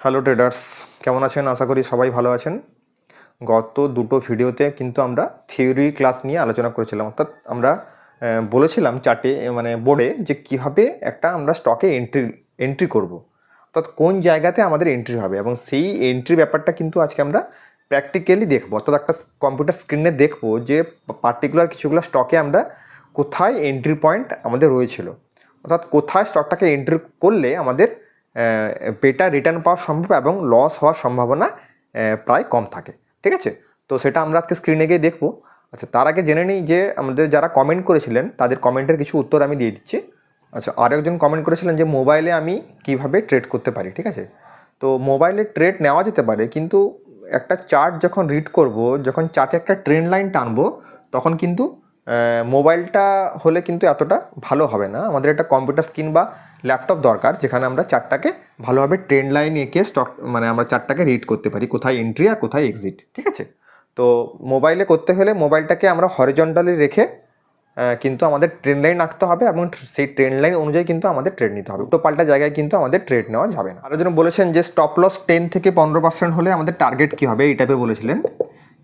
Hello traders, কেমন আছেন? আশা করি সবাই ভালো আছেন। গত দুটো ভিডিওতে কিন্তু আমরা থিওরি ক্লাস নিয়ে আলোচনা করেছিলাম, অর্থাৎ আমরা বলেছিলাম চার্টে মানে বোর্ডে যে কীভাবে একটা আমরা স্টকে এন্ট্রি করব, অর্থাৎ কোন জায়গাতে আমাদের এন্ট্রি হবে, এবং সেই এন্ট্রি ব্যাপারটা কিন্তু আজকে আমরা প্র্যাকটিক্যালি দেখবো, অর্থাৎ একটা কম্পিউটার স্ক্রিনে দেখবো যে পার্টিকুলার কিছুগুলো স্টকে আমরা কোথায় এন্ট্রি পয়েন্ট আমাদের রয়েছিল, অর্থাৎ কোথায় স্টকটাকে এন্ট্রি করলে আমাদের বেটার রিটার্ন পাওয়া সম্ভব এবং লস হওয়ার সম্ভাবনা প্রায় কম থাকে। ঠিক আছে, তো সেটা আমরা আজকে স্ক্রিনে গিয়ে দেখবো। আচ্ছা, তার আগে জেনে নিই যে আমাদের যারা কমেন্ট করেছিলেন তাদের কমেন্টের কিছু উত্তর আমি দিয়ে দিচ্ছি। আচ্ছা, আরেকজন কমেন্ট করেছিলেন যে মোবাইলে আমি কিভাবে ট্রেড করতে পারি। ঠিক আছে, তো মোবাইলে ট্রেড নেওয়া যেতে পারে, কিন্তু একটা চার্ট যখন রিড করব, যখন চার্টে একটা ট্রেন্ড লাইন টানবো, তখন কিন্তু মোবাইলটা হলে কিন্তু এতটা ভালো হবে না। আমাদের একটা কম্পিউটার স্ক্রিন বা ল্যাপটপ দরকার, যেখানে আমরা চার্টটাকে ভালোভাবে ট্রেন্ড লাইন এঁকে স্টক মানে আমরা চার্টটাকে রিড করতে পারি, কোথায় এন্ট্রি আর কোথায় এক্সিট। ঠিক আছে, তো মোবাইলে করতে হলে মোবাইলটাকে আমরা হরিজন্টালি রেখে কিন্তু আমাদের ট্রেন্ড লাইন আঁকতে হবে, এবং সেই ট্রেন্ড লাইন অনুযায়ী কিন্তু আমাদের ট্রেড নিতে হবে। তো পাল্টা জায়গায় কিন্তু আমাদের ট্রেড নেওয়া যাবে না। আরও জন বলেছেন যে স্টপ লস 10 থেকে 15% হলে আমাদের টার্গেট কী হবে, এই টাইপে বলেছিলেন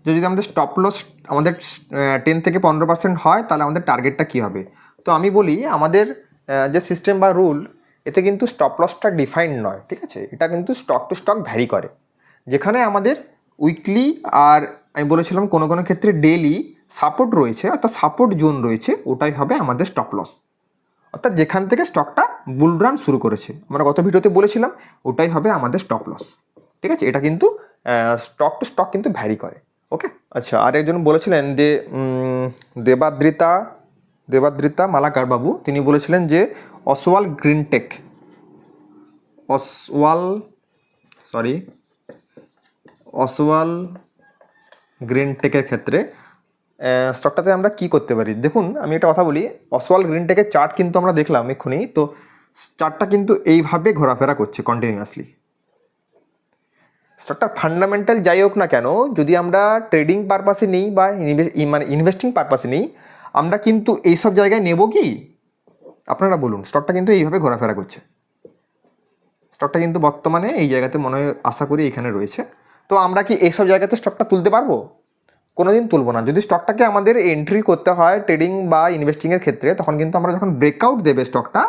যে যদি আমাদের স্টপ লস আমাদের 10 থেকে 15% হয়, তাহলে আমাদের টার্গেটটা কী হবে। তো আমি বলি, আমাদের যে সিস্টেম বা রুল, এতে কিন্তু স্টপ লসটা ডিফাইন্ড নয়। ঠিক আছে, এটা কিন্তু স্টক টু স্টক ভ্যারি করে। যেখানে আমাদের উইকলি আর আমি বলেছিলাম কোনো কোনো ক্ষেত্রে ডেইলি সাপোর্ট রয়েছে, অর্থাৎ সাপোর্ট জোন রয়েছে, ওটাই হবে আমাদের স্টপ লস, অর্থাৎ যেখান থেকে স্টকটা বুল রান শুরু করেছে, আমরা গত ভিডিওতে বলেছিলাম, ওটাই হবে আমাদের স্টপ লস। ঠিক আছে, এটা কিন্তু স্টক টু স্টক কিন্তু ভ্যারি করে। ওকে, আচ্ছা, আর একজন বলেছিলেন যে দেবাদ্রিতা মালাকার বাবু, তিনি বলেছিলেন যে অসওয়াল গ্রিনটেকের ক্ষেত্রে স্টকটাতে আমরা কি করতে পারি। দেখুন, আমি একটা কথা বলি, অসওয়াল গ্রিনটেকের চার্ট কিন্তু আমরা দেখলাম এক্ষুনি, তো চার্টটা কিন্তু এইভাবে ঘোরাফেরা করছে কন্টিনিউয়াসলি। স্টকটার ফান্ডামেন্টাল যাই হোক না কেন, যদি আমরা ট্রেডিং পারপাসে নিই বা মানে ইনভেস্টিং পারপাসে নিই, আমরা কিন্তু এইসব জায়গায় নেব কি? আপনারা বলুন, স্টকটা কিন্তু এইভাবে ঘোরাফেরা করছে। স্টকটা কিন্তু বর্তমানে এই জায়গাতে মনে হয়, আশা করি এখানে রয়েছে। তো আমরা কি এইসব জায়গাতে স্টকটা তুলতে পারবো? কোনোদিন তুলব না। যদি স্টকটাকে আমাদের এন্ট্রি করতে হয় ট্রেডিং বা ইনভেস্টিংয়ের ক্ষেত্রে, তখন কিন্তু আমরা যখন ব্রেকআউট দেবে স্টকটা,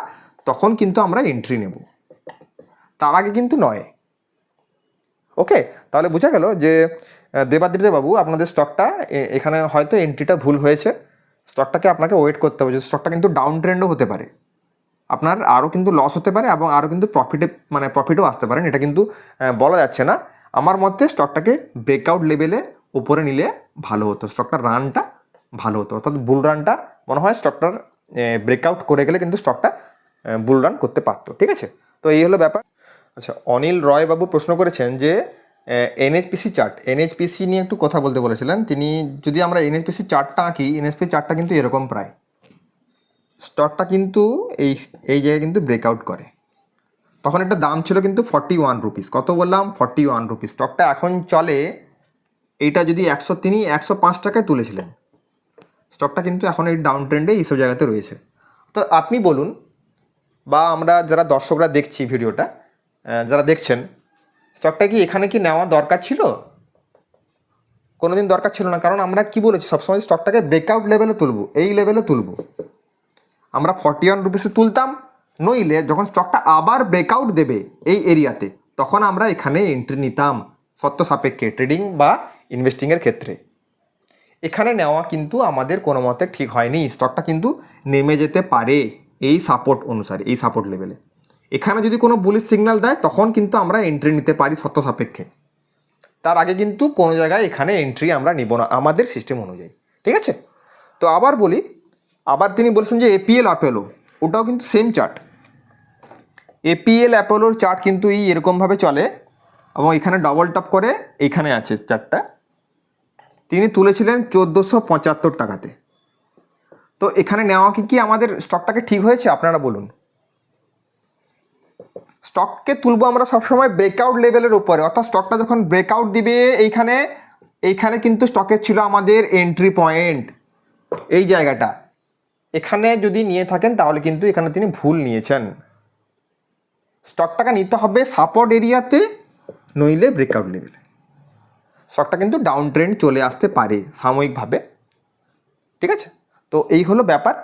তখন কিন্তু আমরা এন্ট্রি নেব, তার আগে কিন্তু নয়। ওকে, তাহলে বোঝা গেল যে দেবাদ্রিতা বাবু, আপনাদের স্টকটা এখানে হয়তো এন্ট্রিটা ভুল হয়েছে। স্টকটাকে আপনাকে ওয়েট করতে হবে, যে স্টকটা কিন্তু ডাউন ট্রেন্ডও হতে পারে, আপনার আরও কিন্তু লস হতে পারে, এবং আরও কিন্তু প্রফিটও আসতে পারেন, এটা কিন্তু বলা যাচ্ছে না। আমার মতে স্টকটাকে ব্রেকআউট লেভেলে উপরে নিলে ভালো হতো, স্টকটার রানটা ভালো হতো, অর্থাৎ বুল রানটা মনে হয় স্টকটার ব্রেকআউট করে গেলে কিন্তু স্টকটা বুল রান করতে পারতো। ঠিক আছে, তো এই হলো ব্যাপার। আচ্ছা, অনিল রয় বাবু প্রশ্ন করেছেন যে এনএইচপিসি নিয়ে একটু কথা বলতে বলেছিলেন তিনি। যদি আমরা এনএইচপিসি চার্টটা আঁকি, এনএইচপিসি চার্টটা কিন্তু এরকম প্রায়, স্টকটা কিন্তু এই জায়গায় কিন্তু ব্রেকআউট করে। তখন একটা দাম ছিল কিন্তু 41 রুপিস, কত বললাম, 41 রুপিস। স্টকটা এখন চলে, এইটা যদি 105 টাকায় তুলেছিলেন, স্টকটা কিন্তু এখন এই ডাউন ট্রেন্ডে এইসব জায়গাতে রয়েছে। তো আপনি বলুন, বা আমরা যারা দর্শকরা দেখছি ভিডিওটা, যারা দেখছেন, স্টকটা কি এখানে কি নেওয়া দরকার ছিল? কোনোদিন দরকার ছিল না, কারণ আমরা কি বলেছি, সবসময় স্টকটাকে ব্রেকআউট লেভেলে তুলবো, এই লেভেলে তুলবো। আমরা 41 রুপিসে তুলতাম, নইলে যখন স্টকটা আবার ব্রেকআউট দেবে এই এরিয়াতে, তখন আমরা এখানে এন্ট্রি নিতাম সত্য সাপেক্ষে ট্রেডিং বা ইনভেস্টিংয়ের ক্ষেত্রে। এখানে নেওয়া কিন্তু আমাদের কোনো মতে ঠিক হয়নি, স্টকটা কিন্তু নেমে যেতে পারে এই সাপোর্ট অনুসারে, এই সাপোর্ট লেভেলে। এখানে যদি কোনো বুলিশ সিগন্যাল দেয়, তখন কিন্তু আমরা এন্ট্রি নিতে পারি সত্য সাপেক্ষে, তার আগে কিন্তু কোনো জায়গায় এখানে এন্ট্রি আমরা নিব না আমাদের সিস্টেম অনুযায়ী। ঠিক আছে, তো আবার বলি, আবার তিনি বলছেন যে এপিএল অ্যাপোলো, ওটাও কিন্তু সেম চার্ট। এপিএল অ্যাপোলোর চার্ট কিন্তু এই এরকমভাবে চলে, এবং এখানে ডবল টপ করে এইখানে আছে চার্টটা, তিনি তুলেছিলেন 1475 টাকাতে। তো এখানে নেওয়া কি আমাদের স্টকটাকে ঠিক হয়েছে? আপনারা বলুন। স্টককে তুলবো আমরা সবসময় ব্রেকআউট লেভেলের উপরে, অর্থাৎ স্টকটা যখন ব্রেকআউট দিবে এইখানে কিন্তু স্টকের ছিল আমাদের এন্ট্রি পয়েন্ট, এই জায়গাটা। এখানে যদি নিয়ে থাকেন তাহলে কিন্তু এখানে তিনি ভুল নিয়েছেন। স্টকটাকে নিতে হবে সাপোর্ট এরিয়াতে, নইলে ব্রেকআউট লেভেলে স্টকটা কিন্তু ডাউন ট্রেন্ড চলে আসতে পারে সাময়িকভাবে। ঠিক আছে, তো এই হলো ব্যাপার।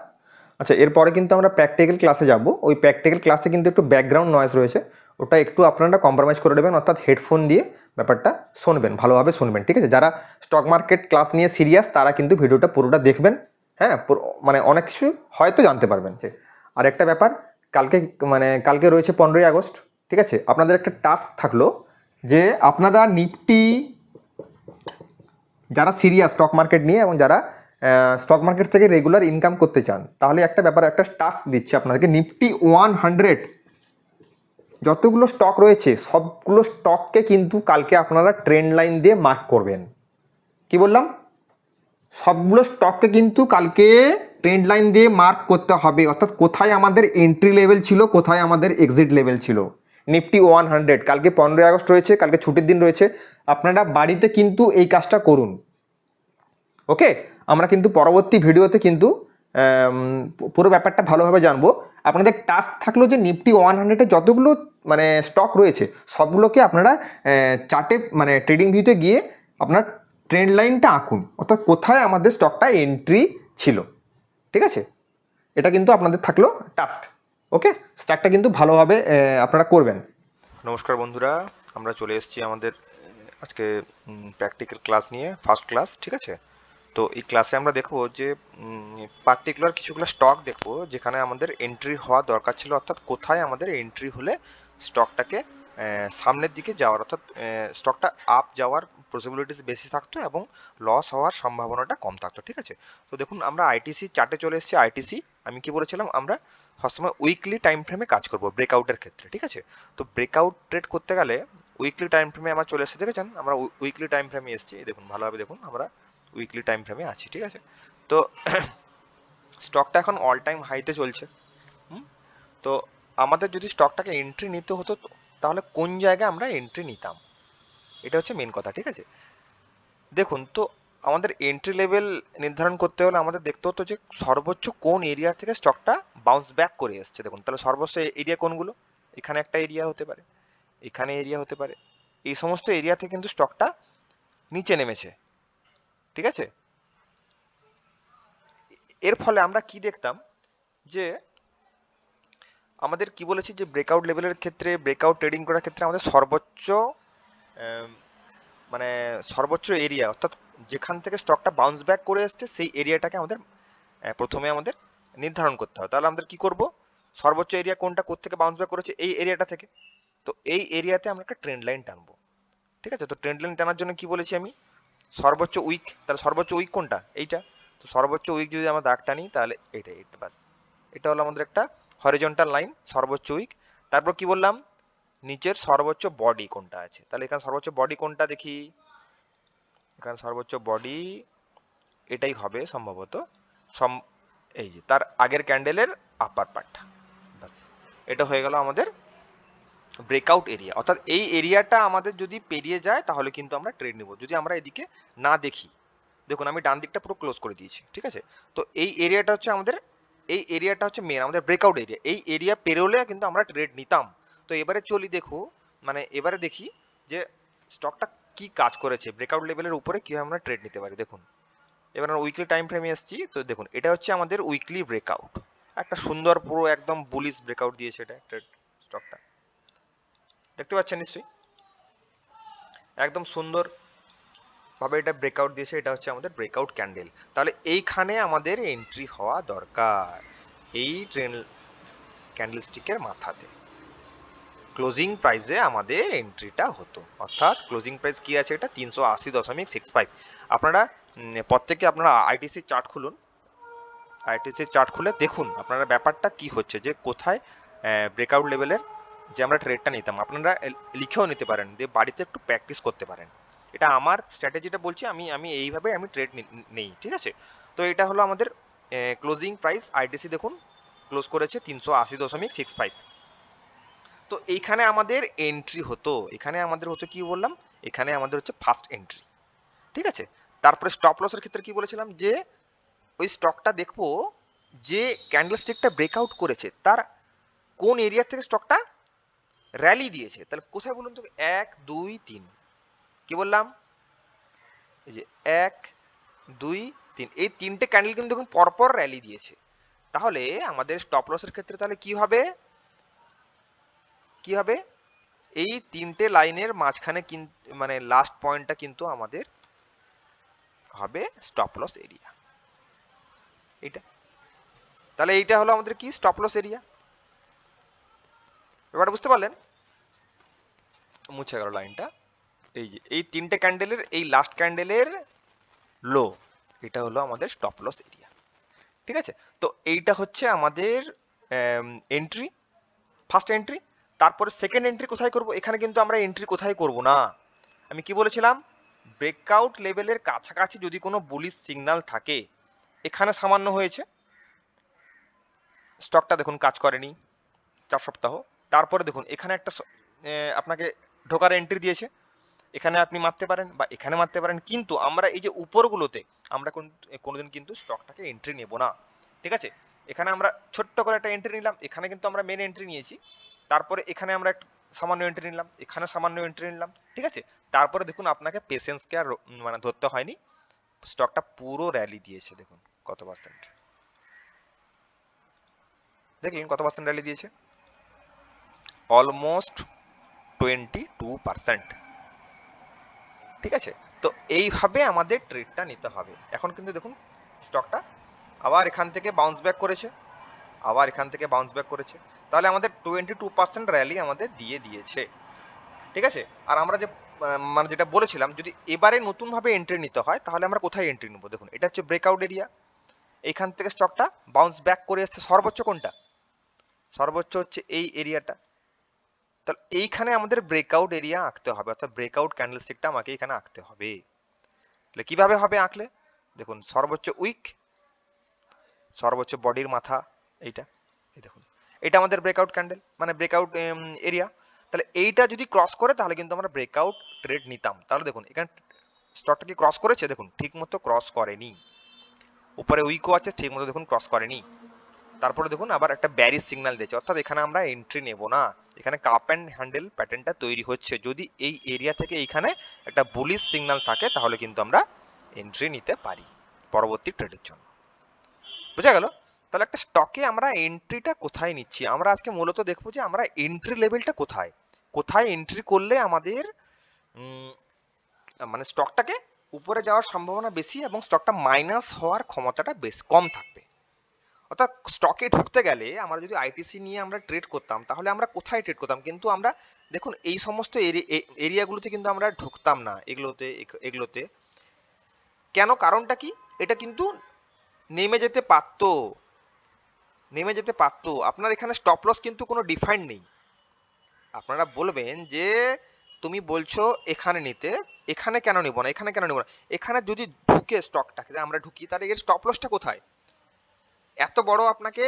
আচ্ছা, এরপরে কিন্তু আমরা প্র্যাকটিক্যাল ক্লাসে যাব। ওই প্র্যাকটিক্যাল ক্লাসে কিন্তু একটু ব্যাকগ্রাউন্ড নয়েজ রয়েছে, ওটা একটু আপনারা কম্প্রোমাইজ করে দেবেন, অর্থাৎ হেডফোন দিয়ে ব্যাপারটা শুনবেন, ভালোভাবে শুনবেন। ঠিক আছে, যারা স্টক মার্কেট ক্লাস নিয়ে সিরিয়াস তারা কিন্তু ভিডিওটা পুরোটা দেখবেন। হ্যাঁ, মানে অনেক কিছু হয়তো জানতে পারবেন। আর একটা ব্যাপার, কালকে রয়েছে 15ই আগস্ট। ঠিক আছে, আপনাদের একটা টাস্ক থাকলো যে আপনারা নিফটি, যারা সিরিয়াস স্টক মার্কেট নিয়ে এবং যারা স্টক মার্কেট থেকে রেগুলার ইনকাম করতে চান, তাহলে একটা ব্যাপার, একটা টাস্ক দিচ্ছে আপনাদেরকে। নিফটি 100 যতগুলো স্টক রয়েছে সবগুলো স্টককে কিন্তু কালকে আপনারা ট্রেন্ড লাইন দিয়ে মার্ক করবেন। কি বললাম? সবগুলো স্টককে কিন্তু কালকে ট্রেন্ড লাইন দিয়ে মার্ক করতে হবে, অর্থাৎ কোথায় আমাদের এন্ট্রি লেভেল ছিল, কোথায় আমাদের এক্সিট লেভেল ছিল। নিফটি 100, কালকে 15ই আগস্ট রয়েছে, কালকে ছুটির দিন রয়েছে, আপনারা বাড়িতে কিন্তু এই কাজটা করুন। ওকে, আমরা কিন্তু পরবর্তী ভিডিওতে কিন্তু পুরো ব্যাপারটা ভালোভাবে জানবো। আপনাদের টাস্ক থাকলো যে নিফটি 100-এ যতগুলো স্টক রয়েছে সবগুলোকে আপনারা চার্টে ট্রেডিং ভিউতে গিয়ে আপনার ট্রেন্ড লাইনটা আঁকুন, অর্থাৎ কোথায় আমাদের স্টকটা এন্ট্রি ছিল। ঠিক আছে, এটা কিন্তু আপনাদের থাকলো টাস্ক। ওকে, স্টার্টটা কিন্তু ভালোভাবে আপনারা করবেন। নমস্কার বন্ধুরা, আমরা চলে এসেছি আমাদের আজকে প্র্যাকটিক্যাল ক্লাস নিয়ে, ফার্স্ট ক্লাস। ঠিক আছে, তো এই ক্লাসে আমরা দেখব যে পার্টিকুলার কিছুগুলো স্টক দেখব যেখানে আমাদের এন্ট্রি হওয়া দরকার ছিল, অর্থাৎ কোথায় আমাদের এন্ট্রি হলে স্টকটাকে সামনের দিকে যাওয়ার, অর্থাৎ স্টকটা আপ যাওয়ার পসিবিলিটিস বেশি থাকতো এবং লস হওয়ার সম্ভাবনাটা কম থাকতো। ঠিক আছে, তো দেখুন আমরা আইটিসি চার্টে চলে এসেছি। আইটিসি আমি কি বলেছিলাম, আমরা সবসময় উইকলি টাইম ফ্রেমে কাজ করব ব্রেকআউটের ক্ষেত্রে। ঠিক আছে, তো ব্রেকআউট ট্রেড করতে গেলে উইকলি টাইম ফ্রেমে আমরা চলে এসেছি। দেখেছেন, আমরা উইকলি টাইম ফ্রেমে এসেছি, দেখুন ভালোভাবে দেখুন, আমরা উইকলি টাইম ফ্রেমে আছি। ঠিক আছে, তো স্টকটা এখন অল টাইম হাইতে চলছে। তো আমাদের যদি স্টকটাকে এন্ট্রি নিতে হতো তাহলে কোন জায়গায় আমরা এন্ট্রি নিতাম, এটা হচ্ছে মেন কথা। ঠিক আছে, দেখুন, তো আমাদের এন্ট্রি লেভেল নির্ধারণ করতে হলে আমাদের দেখতে হতো যে সর্বোচ্চ কোন এরিয়া থেকে স্টকটা বাউন্স ব্যাক করে এসছে। দেখুন, তাহলে সর্বোচ্চ এরিয়া কোনগুলো, এখানে একটা এরিয়া হতে পারে, এখানে এরিয়া হতে পারে, এই সমস্ত এরিয়া থেকে কিন্তু স্টকটা নিচে নেমেছে। ঠিক আছে, এর ফলে আমরা কি দেখতাম যে আমাদের কি বলেছি যে ব্রেকআউট লেভেলের ক্ষেত্রে, ব্রেকআউট ট্রেডিং করার ক্ষেত্রে আমাদের সর্বোচ্চ এরিয়া, অর্থাৎ যেখান থেকে স্টকটা বাউন্স ব্যাক করে এসছে সেই এরিয়াটাকে আমাদের প্রথমে আমাদের নির্ধারণ করতে হবে। তাহলে আমাদের কি করব, সর্বোচ্চ এরিয়া কোনটা, কোত্থেকে বাউন্স ব্যাক করেছে, এই এরিয়াটা থেকে। তো এই এরিয়াতে আমরা একটা ট্রেন্ড লাইন টানবো। ঠিক আছে, তো ট্রেন্ড লাইন টানার জন্য কি বলেছি আমি, সর্বোচ্চ উইক, তাহলে সর্বোচ্চ উইক কোনটা, এইটা। তো সর্বোচ্চ উইক যদি আমরা দাগ টানি তাহলে এইটা, বাস, এটা হলো আমাদের একটা হরিজন্টাল লাইন, সর্বোচ্চ উইক। তারপর কি বললাম, নিচের সর্বোচ্চ বডি কোনটা আছে, তাহলে এখানে সর্বোচ্চ বডি কোনটা দেখি, এখানে সর্বোচ্চ বডি এটাই হবে সম্ভবত, এই যে তার আগের ক্যান্ডেলের আপার পার্ট। বাস, এটা হয়ে গেল আমাদের ব্রেকআউট এরিয়া, অর্থাৎ এই এরিয়াটা আমাদের যদি পেরিয়ে যায় তাহলে কিন্তু আমরা ট্রেড নেব, যদি আমরা এদিকে না দেখি। দেখুন আমি ডান দিকটা পুরো ক্লোজ করে দিয়েছি। ঠিক আছে, তো এই এরিয়াটা হচ্ছে আমাদের, এই এরিয়াটা হচ্ছে মেন আমাদের ব্রেকআউট এরিয়া, এই এরিয়া পেরোলে কিন্তু আমরা ট্রেড নিতাম। তো এবারে চলি, এবারে দেখি যে স্টকটা কি কাজ করেছে, ব্রেকআউট লেভেলের উপরে কিভাবে আমরা ট্রেড নিতে পারি। দেখুন, এবার আমরা উইকলি টাইম ফ্রেমে এসেছি। তো দেখুন, এটা হচ্ছে আমাদের উইকলি ব্রেকআউট, একটা সুন্দর পুরো একদম বুলিশ ব্রেকআউট দিয়েছে এটা স্টকটা, দেখতে পাচ্ছেন নিশ্চয়ই, একদম সুন্দর ভাবে এটা ব্রেকআউট দিয়েছে। এটা হচ্ছে আমাদের ব্রেকআউট ক্যান্ডেল, তাহলে এইখানে আমাদের এন্ট্রি হওয়া দরকার, এই ট্রেন্ড ক্যান্ডেলস্টিকের মাথাতে ক্লোজিং প্রাইসে আমাদের এন্ট্রিটা হতো, অর্থাৎ ক্লোজিং প্রাইস কি আছে, এটা 380.65। আপনারা প্রত্যেকে আপনারা আইটিসি চার্ট খুলুন, আইটিসি চার্ট খুলে দেখুন আপনারা ব্যাপারটা কি হচ্ছে, যে কোথায় ব্রেকআউট লেভেলের যে আমরা ট্রেডটা নিতাম। আপনারা লিখেও নিতে পারেন, দিয়ে বাড়িতে একটু প্র্যাকটিস করতে পারেন। এটা আমার স্ট্র্যাটেজিটা বলছি, আমি এইভাবে আমি ট্রেড নেই। ঠিক আছে, তো এটা হলো আমাদের ক্লোজিং প্রাইস। আইটিসি দেখুন ক্লোজ করেছে 380.65। তো এইখানে আমাদের এন্ট্রি হতো, এখানে আমাদের হতো কি বললাম, এখানে আমাদের হচ্ছে ফার্স্ট এন্ট্রি। ঠিক আছে, তারপরে স্টপ লসের ক্ষেত্রে কি বলেছিলাম, যে ওই স্টকটা দেখবো যে ক্যান্ডেলস্টিকটা ব্রেকআউট করেছে তার কোন এরিয়া থেকে স্টকটা র্যালি দিয়েছে, তাহলে কোথায় বলুন তো? 1 2 3, কি বললাম? এই যে 1 2 3, এই তিনটে ক্যান্ডেল কিন্তু দেখুন পরপর র্যালি দিয়েছে। তাহলে আমাদের স্টপ লসের ক্ষেত্রে তাহলে কি হবে? কি হবে? এই তিনটে লাইনের মাঝখানে মানে লাস্ট পয়েন্টটা কিন্তু আমাদের হবে স্টপ লস এরিয়া, এইটা। তাহলে এইটা হলো আমাদের কি? Stop loss area. ব্যাপারটা বুঝতে পারলেন? মুছে গেল লাইনটা। এই যে এই তিনটে ক্যান্ডেলের এই লাস্ট ক্যান্ডেলের লো, এটা হলো আমাদের স্টপ লস এরিয়া। ঠিক আছে? তো এইটা হচ্ছে আমাদের এন্ট্রি, ফার্স্ট এন্ট্রি। তারপরে সেকেন্ড এন্ট্রি কোথায় করব? এখানে কিন্তু আমরা এন্ট্রি কোথায় করব না, আমি কি বলেছিলাম? ব্রেকআউট লেভেলের কাছাকাছি যদি কোনো বুলিশ সিগন্যাল থাকে, এখানে সামান্য হয়েছে, স্টকটা দেখুন কাজ করেনি 4 সপ্তাহ। তারপরে দেখুন এখানে একটা আপনাকে ঢোকার এন্ট্রি দিয়েছে, এখানে আপনি মারতে পারেন বা এখানে মারতে পারেন, কিন্তু আমরা এই যে উপরগুলোতে আমরা কোনোদিন কিন্তু স্টকটাকে এন্ট্রি নেব না। ঠিক আছে? এখানে আমরা ছোট্ট করে একটা এন্ট্রি নিলাম, এখানে কিন্তু আমরা মেন এন্ট্রি নিয়েছি, তারপরে এখানে আমরা একটা সামান্য এন্ট্রি নিলাম, এখানে সামান্য এন্ট্রি নিলাম। ঠিক আছে? তারপরে দেখুন আপনাকে পেশেন্সকে আর মানে ধরতে হয়নি, স্টকটা পুরো র্যালি দিয়েছে। দেখুন কত পার্সেন্ট, দেখলেন কত পার্সেন্ট র্যালি দিয়েছে? অলমোস্ট 22%। ঠিক আছে? তো এইভাবে আমাদের ট্রেডটা নিতে হবে। এখন কিন্তু দেখুন স্টকটা আবার এখান থেকে বাউন্স ব্যাক করেছে, আবার এখান থেকে বাউন্স ব্যাক করেছে, তাহলে আমাদের 22% র্যালি আমাদের দিয়ে দিয়েছে। ঠিক আছে? আর আমরা যে মানে যেটা বলেছিলাম, যদি এবারে নতুনভাবে এন্ট্রি নিতে হয় তাহলে আমরা কোথায় এন্ট্রি নেবো? দেখুন এটা হচ্ছে ব্রেকআউট এরিয়া, এইখান থেকে স্টকটা বাউন্স ব্যাক করে এসছে, সর্বোচ্চ কোনটা? সর্বোচ্চ হচ্ছে এই এরিয়াটা। তাহলে এইখানে আমাদের ব্রেকআউট এরিয়া আঁকতে হবে, অর্থাৎ ব্রেকআউট ক্যান্ডেলস্টিকটা আমাকে এখানে আঁকতে হবে। তাহলে কিভাবে হবে আঁকলে? দেখুন সর্বোচ্চ উইক, সর্বোচ্চ বডির মাথা, এইটা, এই দেখুন এটা আমাদের ব্রেকআউট ক্যান্ডেল মানে ব্রেকআউট এরিয়া। তাহলে এইটা যদি ক্রস করে তাহলে কিন্তু আমরা ব্রেকআউট ট্রেড নিতাম। তাহলে দেখুন এখানে স্টকটা কি ক্রস করেছে? দেখুন ঠিক মতো ক্রস করেনি, উপরে উইকও আছে, ঠিক মতো দেখুন ক্রস করেনি। তারপরে দেখুন আবার একটা ব্যারিজ সিগন্যাল দিয়েছে, অর্থাৎ এখানে আমরা এন্ট্রি নেব না। এখানে কাপ অ্যান্ড হ্যান্ডেল প্যাটার্নটা তৈরি হচ্ছে, যদি এই এরিয়া থেকে এইখানে একটা বুলিশ সিগন্যাল থাকে তাহলে কিন্তু আমরা এন্ট্রি নিতে পারি পরবর্তী ট্রেডের জন্য। বুঝা গেল? তাহলে একটা স্টকে আমরা এন্ট্রিটা কোথায় নিচ্ছি, আমরা আজকে মূলত দেখবো যে আমরা এন্ট্রি লেভেলটা কোথায়, কোথায় এন্ট্রি করলে আমাদের মানে স্টকটাকে উপরে যাওয়ার সম্ভাবনা বেশি এবং স্টকটা মাইনাস হওয়ার ক্ষমতাটা বেশ কম থাকবে। অর্থাৎ স্টকে ঢুকতে গেলে আমরা যদি আইটিসি নিয়ে আমরা ট্রেড করতাম তাহলে আমরা কোথায় ট্রেড করতাম, কিন্তু আমরা দেখুন এই সমস্ত এরিয়াগুলোতে কিন্তু আমরা ঢুকতাম না, এগুলোতে এগুলোতে কেন? কারণটা কি? এটা কিন্তু নেমে যেতে পারতো, নেমে যেতে পারতো। আপনার এখানে স্টপ লস কিন্তু কোনো ডিফাইন্ড নেই। আপনারা বলবেন যে তুমি বলছো এখানে নিতে, এখানে কেন নিব না, এখানে কেন নিব না? এখানে যদি ঢুকে স্টকটাকে আমরা ঢুকি তাহলে এর স্টপ লসটা কোথায়? এত বড় আপনাকে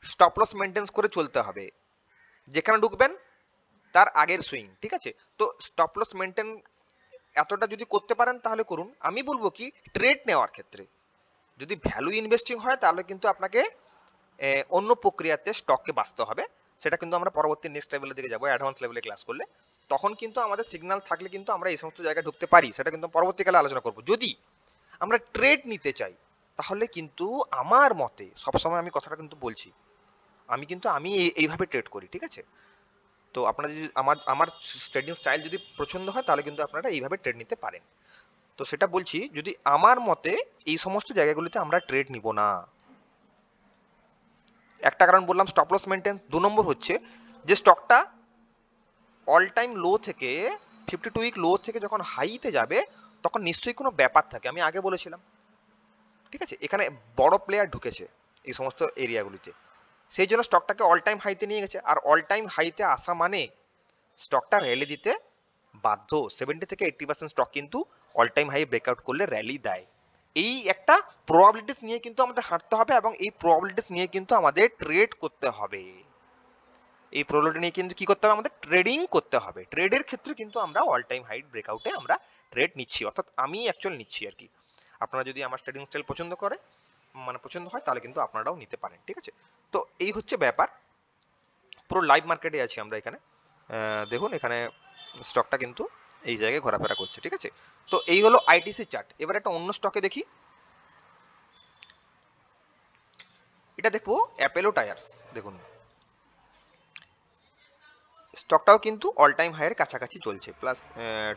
স্টপ লস মেনটেন করে চলতে হবে, যেখানে ঢুকবেন তার আগের সুইং। ঠিক আছে? তো স্টপ লস মেনটেন এতটা যদি করতে পারেন তাহলে করুন। আমি বলবো কি, ট্রেড নেওয়ার ক্ষেত্রে যদি ভ্যালু ইনভেস্টিং হয় তাহলে কিন্তু আপনাকে অন্য প্রক্রিয়াতে স্টককে বাঁচতে হবে। সেটা কিন্তু আমরা পরবর্তী নেক্সট লেভেলের দিকে যাবো, অ্যাডভান্স লেভেলে ক্লাস করলে। তখন কিন্তু আমাদের সিগন্যাল থাকলে কিন্তু আমরা এই সমস্ত জায়গায় ঢুকতে পারি, সেটা কিন্তু পরবর্তীকালে আলোচনা করব। যদি আমরা ট্রেড নিতে চাই তাহলে কিন্তু আমার মতে সবসময় আমি কথাটা কিন্তু বলছি, আমি এইভাবে ট্রেড করি। ঠিক আছে? তো আপনারা যদি আমার আমার ট্রেডিং স্টাইল যদি পছন্দ হয় তাহলে কিন্তু আপনারা এইভাবে ট্রেড নিতে পারেন। তো সেটা বলছি, যদি আমার মতে এই সমস্ত জায়গাগুলিতে আমরা ট্রেড নিব না। একটা কারণ বললাম স্টপ লস মেনটেন্স, 2 নম্বর হচ্ছে যে স্টকটা অল টাইম লো থেকে 52 উইক লো থেকে যখন হাইতে যাবে তখন নিশ্চয়ই কোনো ব্যাপার থাকে, আমি আগে বলেছিলাম। ঠিক আছে? এখানে বড় প্লেয়ার ঢুকেছে এই সমস্ত এরিয়াগুলিতে, সেই জন্য স্টকটাকে অল টাইম হাইতে নিয়ে গেছে। আর অল টাইম হাইতে আসা মানে স্টকটা র্যালি দিতে বাধ্য। 70 থেকে 80% স্টক কিন্তু অল টাইম হাই ব্রেকআউট করলে র্যালি দেয়। এই একটা প্রবাবিলিটিস নিয়ে কিন্তু আমাদের হাঁটতে হবে এবং এই প্রবাবিলিটিস নিয়ে কিন্তু আমাদের ট্রেড করতে হবে। এই প্রবাবিলিটি নিয়ে কিন্তু কি করতে হবে? আমাদের ট্রেডিং করতে হবে। ট্রেডের ক্ষেত্রে কিন্তু আমরা অল টাইম হাই ব্রেকআউটে আমরা ট্রেড নিচ্ছি, অর্থাৎ আমি অ্যাকচুয়ালি নিচ্ছি আর কি। আপনারা যদি আমার ট্রেডিং স্টাইল পছন্দ হয় তাহলে কিন্তু আপনারাও নিতে পারেন। ঠিক আছে? তো এই হচ্ছে ব্যাপার। পুরো লাইভ মার্কেটে আছি আমরা এখানে। দেখুন এখানে স্টকটা কিন্তু এই জায়গায় ঘোরাফেরা করছে, ঠিক আছে। তো এই হলো আইটিসি চার্ট। এবার একটা অন্য স্টকে দেখি, এটা দেখবো অ্যাপেলো টায়ার্স। দেখুন স্টকটাও কিন্তু অল টাইম হাইয়ের কাছাকাছি চলছে, প্লাস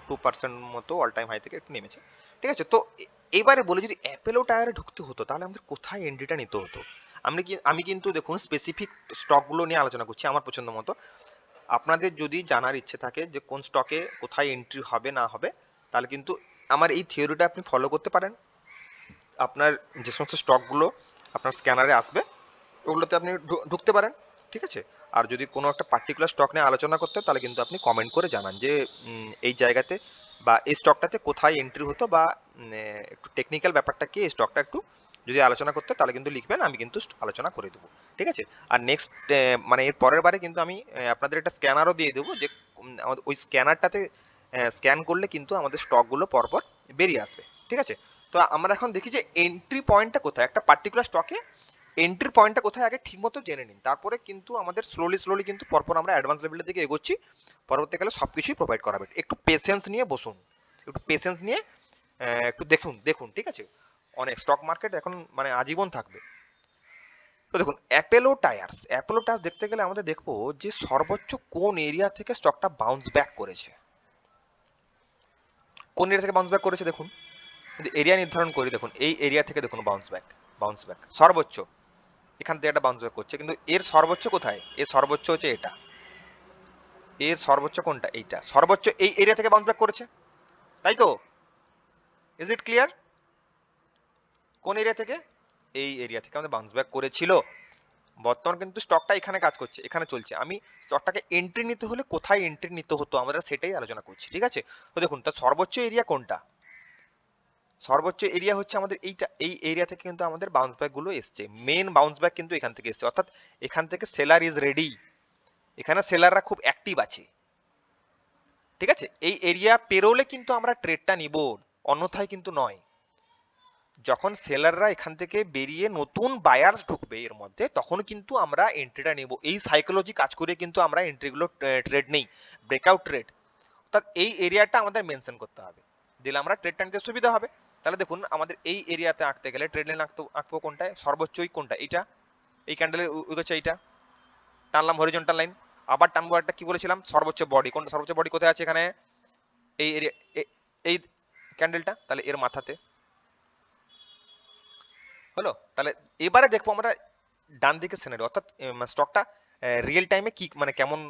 2% মতো অল টাইম হাই থেকে একটু নেমেছে, ঠিক আছে। তো এবারে বলে যদি অ্যাপেলো টায়ারে ঢুকতে হতো তাহলে আমাদের কোথায় এন্ট্রিটা নিতে হতো। আমি কিন্তু দেখুন স্পেসিফিক স্টকগুলো নিয়ে আলোচনা করছি আমার পছন্দ মতো। আপনাদের যদি জানার ইচ্ছে থাকে যে কোন স্টকে কোথায় এন্ট্রি হবে না হবে, তাহলে কিন্তু আমার এই থিওরিটা আপনি ফলো করতে পারেন। আপনার যে সমস্ত স্টকগুলো আপনার স্ক্যানারে আসবে ওগুলোতে আপনি ঢুকতে পারেন, ঠিক আছে। আর যদি কোনো একটা পার্টিকুলার স্টক নিয়ে আলোচনা করতে হয়, তাহলে কিন্তু আপনি কমেন্ট করে জানান যে এই জায়গাতে বা এই স্টকটাতে কোথায় এন্ট্রি হতো, বা একটু টেকনিক্যাল ব্যাপারটা কি এই স্টকটা একটু যদি আলোচনা করতে হয়, তাহলে কিন্তু লিখবেন, আমি কিন্তু আলোচনা করে দেবো, ঠিক আছে। আর নেক্সট মানে এর পরের বারে কিন্তু আমি আপনাদের একটা স্ক্যানারও দিয়ে দেবো, যে আমাদের ওই স্ক্যানারটাতে স্ক্যান করলে কিন্তু আমাদের স্টকগুলো পরপর বেরিয়ে আসবে, ঠিক আছে। তো আমরা এখন দেখি যে এন্ট্রি পয়েন্টটা কোথায় একটা পার্টিকুলার স্টকে। এন্ট্রি পয়েন্টটা কোথায় আগে ঠিকমতো জেনে নিন, তারপরে কিন্তু আমাদের স্লোলি কিন্তু পরপর আমরা অ্যাডভান্স লেভেলের দিকে এগোচ্ছি। পরবর্তীকালে সব কিছুই প্রোভাইড করা হবে। একটু পেশেন্স নিয়ে বসুন, একটু পেশেন্স নিয়ে একটু দেখুন দেখুন, ঠিক আছে। অনেক স্টক মার্কেট এখন মানে আজীবন থাকবে। তো দেখুন অ্যাপেলো টায়ার্স দেখতে গেলে আমাদের দেখবো যে সর্বোচ্চ কোন এরিয়া থেকে স্টকটা বাউন্স ব্যাক করেছে। কোন এরিয়া থেকে বাউন্স ব্যাক করেছে দেখুন, যদি এরিয়া নির্ধারণ করি, দেখুন এই এরিয়া থেকে দেখুন বাউন্স ব্যাক সর্বোচ্চ এখান থেকে একটা বাউন্স ব্যাক করছে, কিন্তু এর সর্বোচ্চ কোথায়, এর সর্বোচ্চ হচ্ছে এটা, এর সর্বোচ্চ কোনটা, এইটা সর্বোচ্চ এই এরিয়া থেকে বাউন্স ব্যাক করেছে, তাই তো? Is it clear? কোন এরিয়া থেকে? এই এরিয়া থেকে আমাদের বাউন্স ব্যাক করেছিল। বর্তমান কিন্তু স্টকটা এখানে কাজ করছে, এখানে চলছে। আমি স্টকটাকে এন্ট্রি নিতে হলে কোথায় এন্ট্রি নিতে হতো আমরা সেটাই আলোচনা করছি, ঠিক আছে। তো দেখুন তার সর্বোচ্চ এরিয়া কোনটা, সর্বোচ্চ এরিয়া হচ্ছে আমাদের এইটা, এই এরিয়া থেকে কিন্তু আমাদের বাউন্স ব্যাক গুলো এসছে, মেন বাউন্স ব্যাক কিন্তু এখান থেকে এসছে, অর্থাৎ এখান থেকে সেলার ইজ রেডি, এখানে সেলাররা খুব অ্যাক্টিভ আছে, ঠিক আছে। এই এরিয়া পেরোলে কিন্তু আমরা ট্রেডটা নিব, অন্যথায় কিন্তু নয়। যখন সেলাররা এখান থেকে বেরিয়ে নতুন বায়ার্স ঢুকবে এর মধ্যে, তখন কিন্তু আমরা এন্ট্রিটা নেব। এই সাইকোলজি কাজ করে কিন্তু আমরা এন্ট্রিগুলো ট্রেড নেই, ব্রেকআউট ট্রেড। অর্থাৎ এই এরিয়াটা আমাদের মেনশন করতে হবে, দিলে আমরা ট্রেডটা নিতে সুবিধা হবে। তাহলে দেখুন আমাদের এই এরিয়াতে আঁকতে গেলে ট্রেড লাইন আঁকবো কোনটায়, সর্বোচ্চই কোনটা, এইটা, এই ক্যান্ডেলের হচ্ছে এইটা, টানলাম হরিজন্টাল লাইন। আবার টানবো একটা, কি বলেছিলাম, সর্বোচ্চ বডি কোনটা, সর্বোচ্চ বডি কোথায় আছে, এখানে এই এরিয়া, এই ক্যান্ডেলটা, তাহলে এর মাথাতে হলো। তাহলে এবারে দেখবো আমরা ডান দিকে সিনারি, অর্থাৎ স্টকটা রিয়েল টাইমে কি মানে কেমন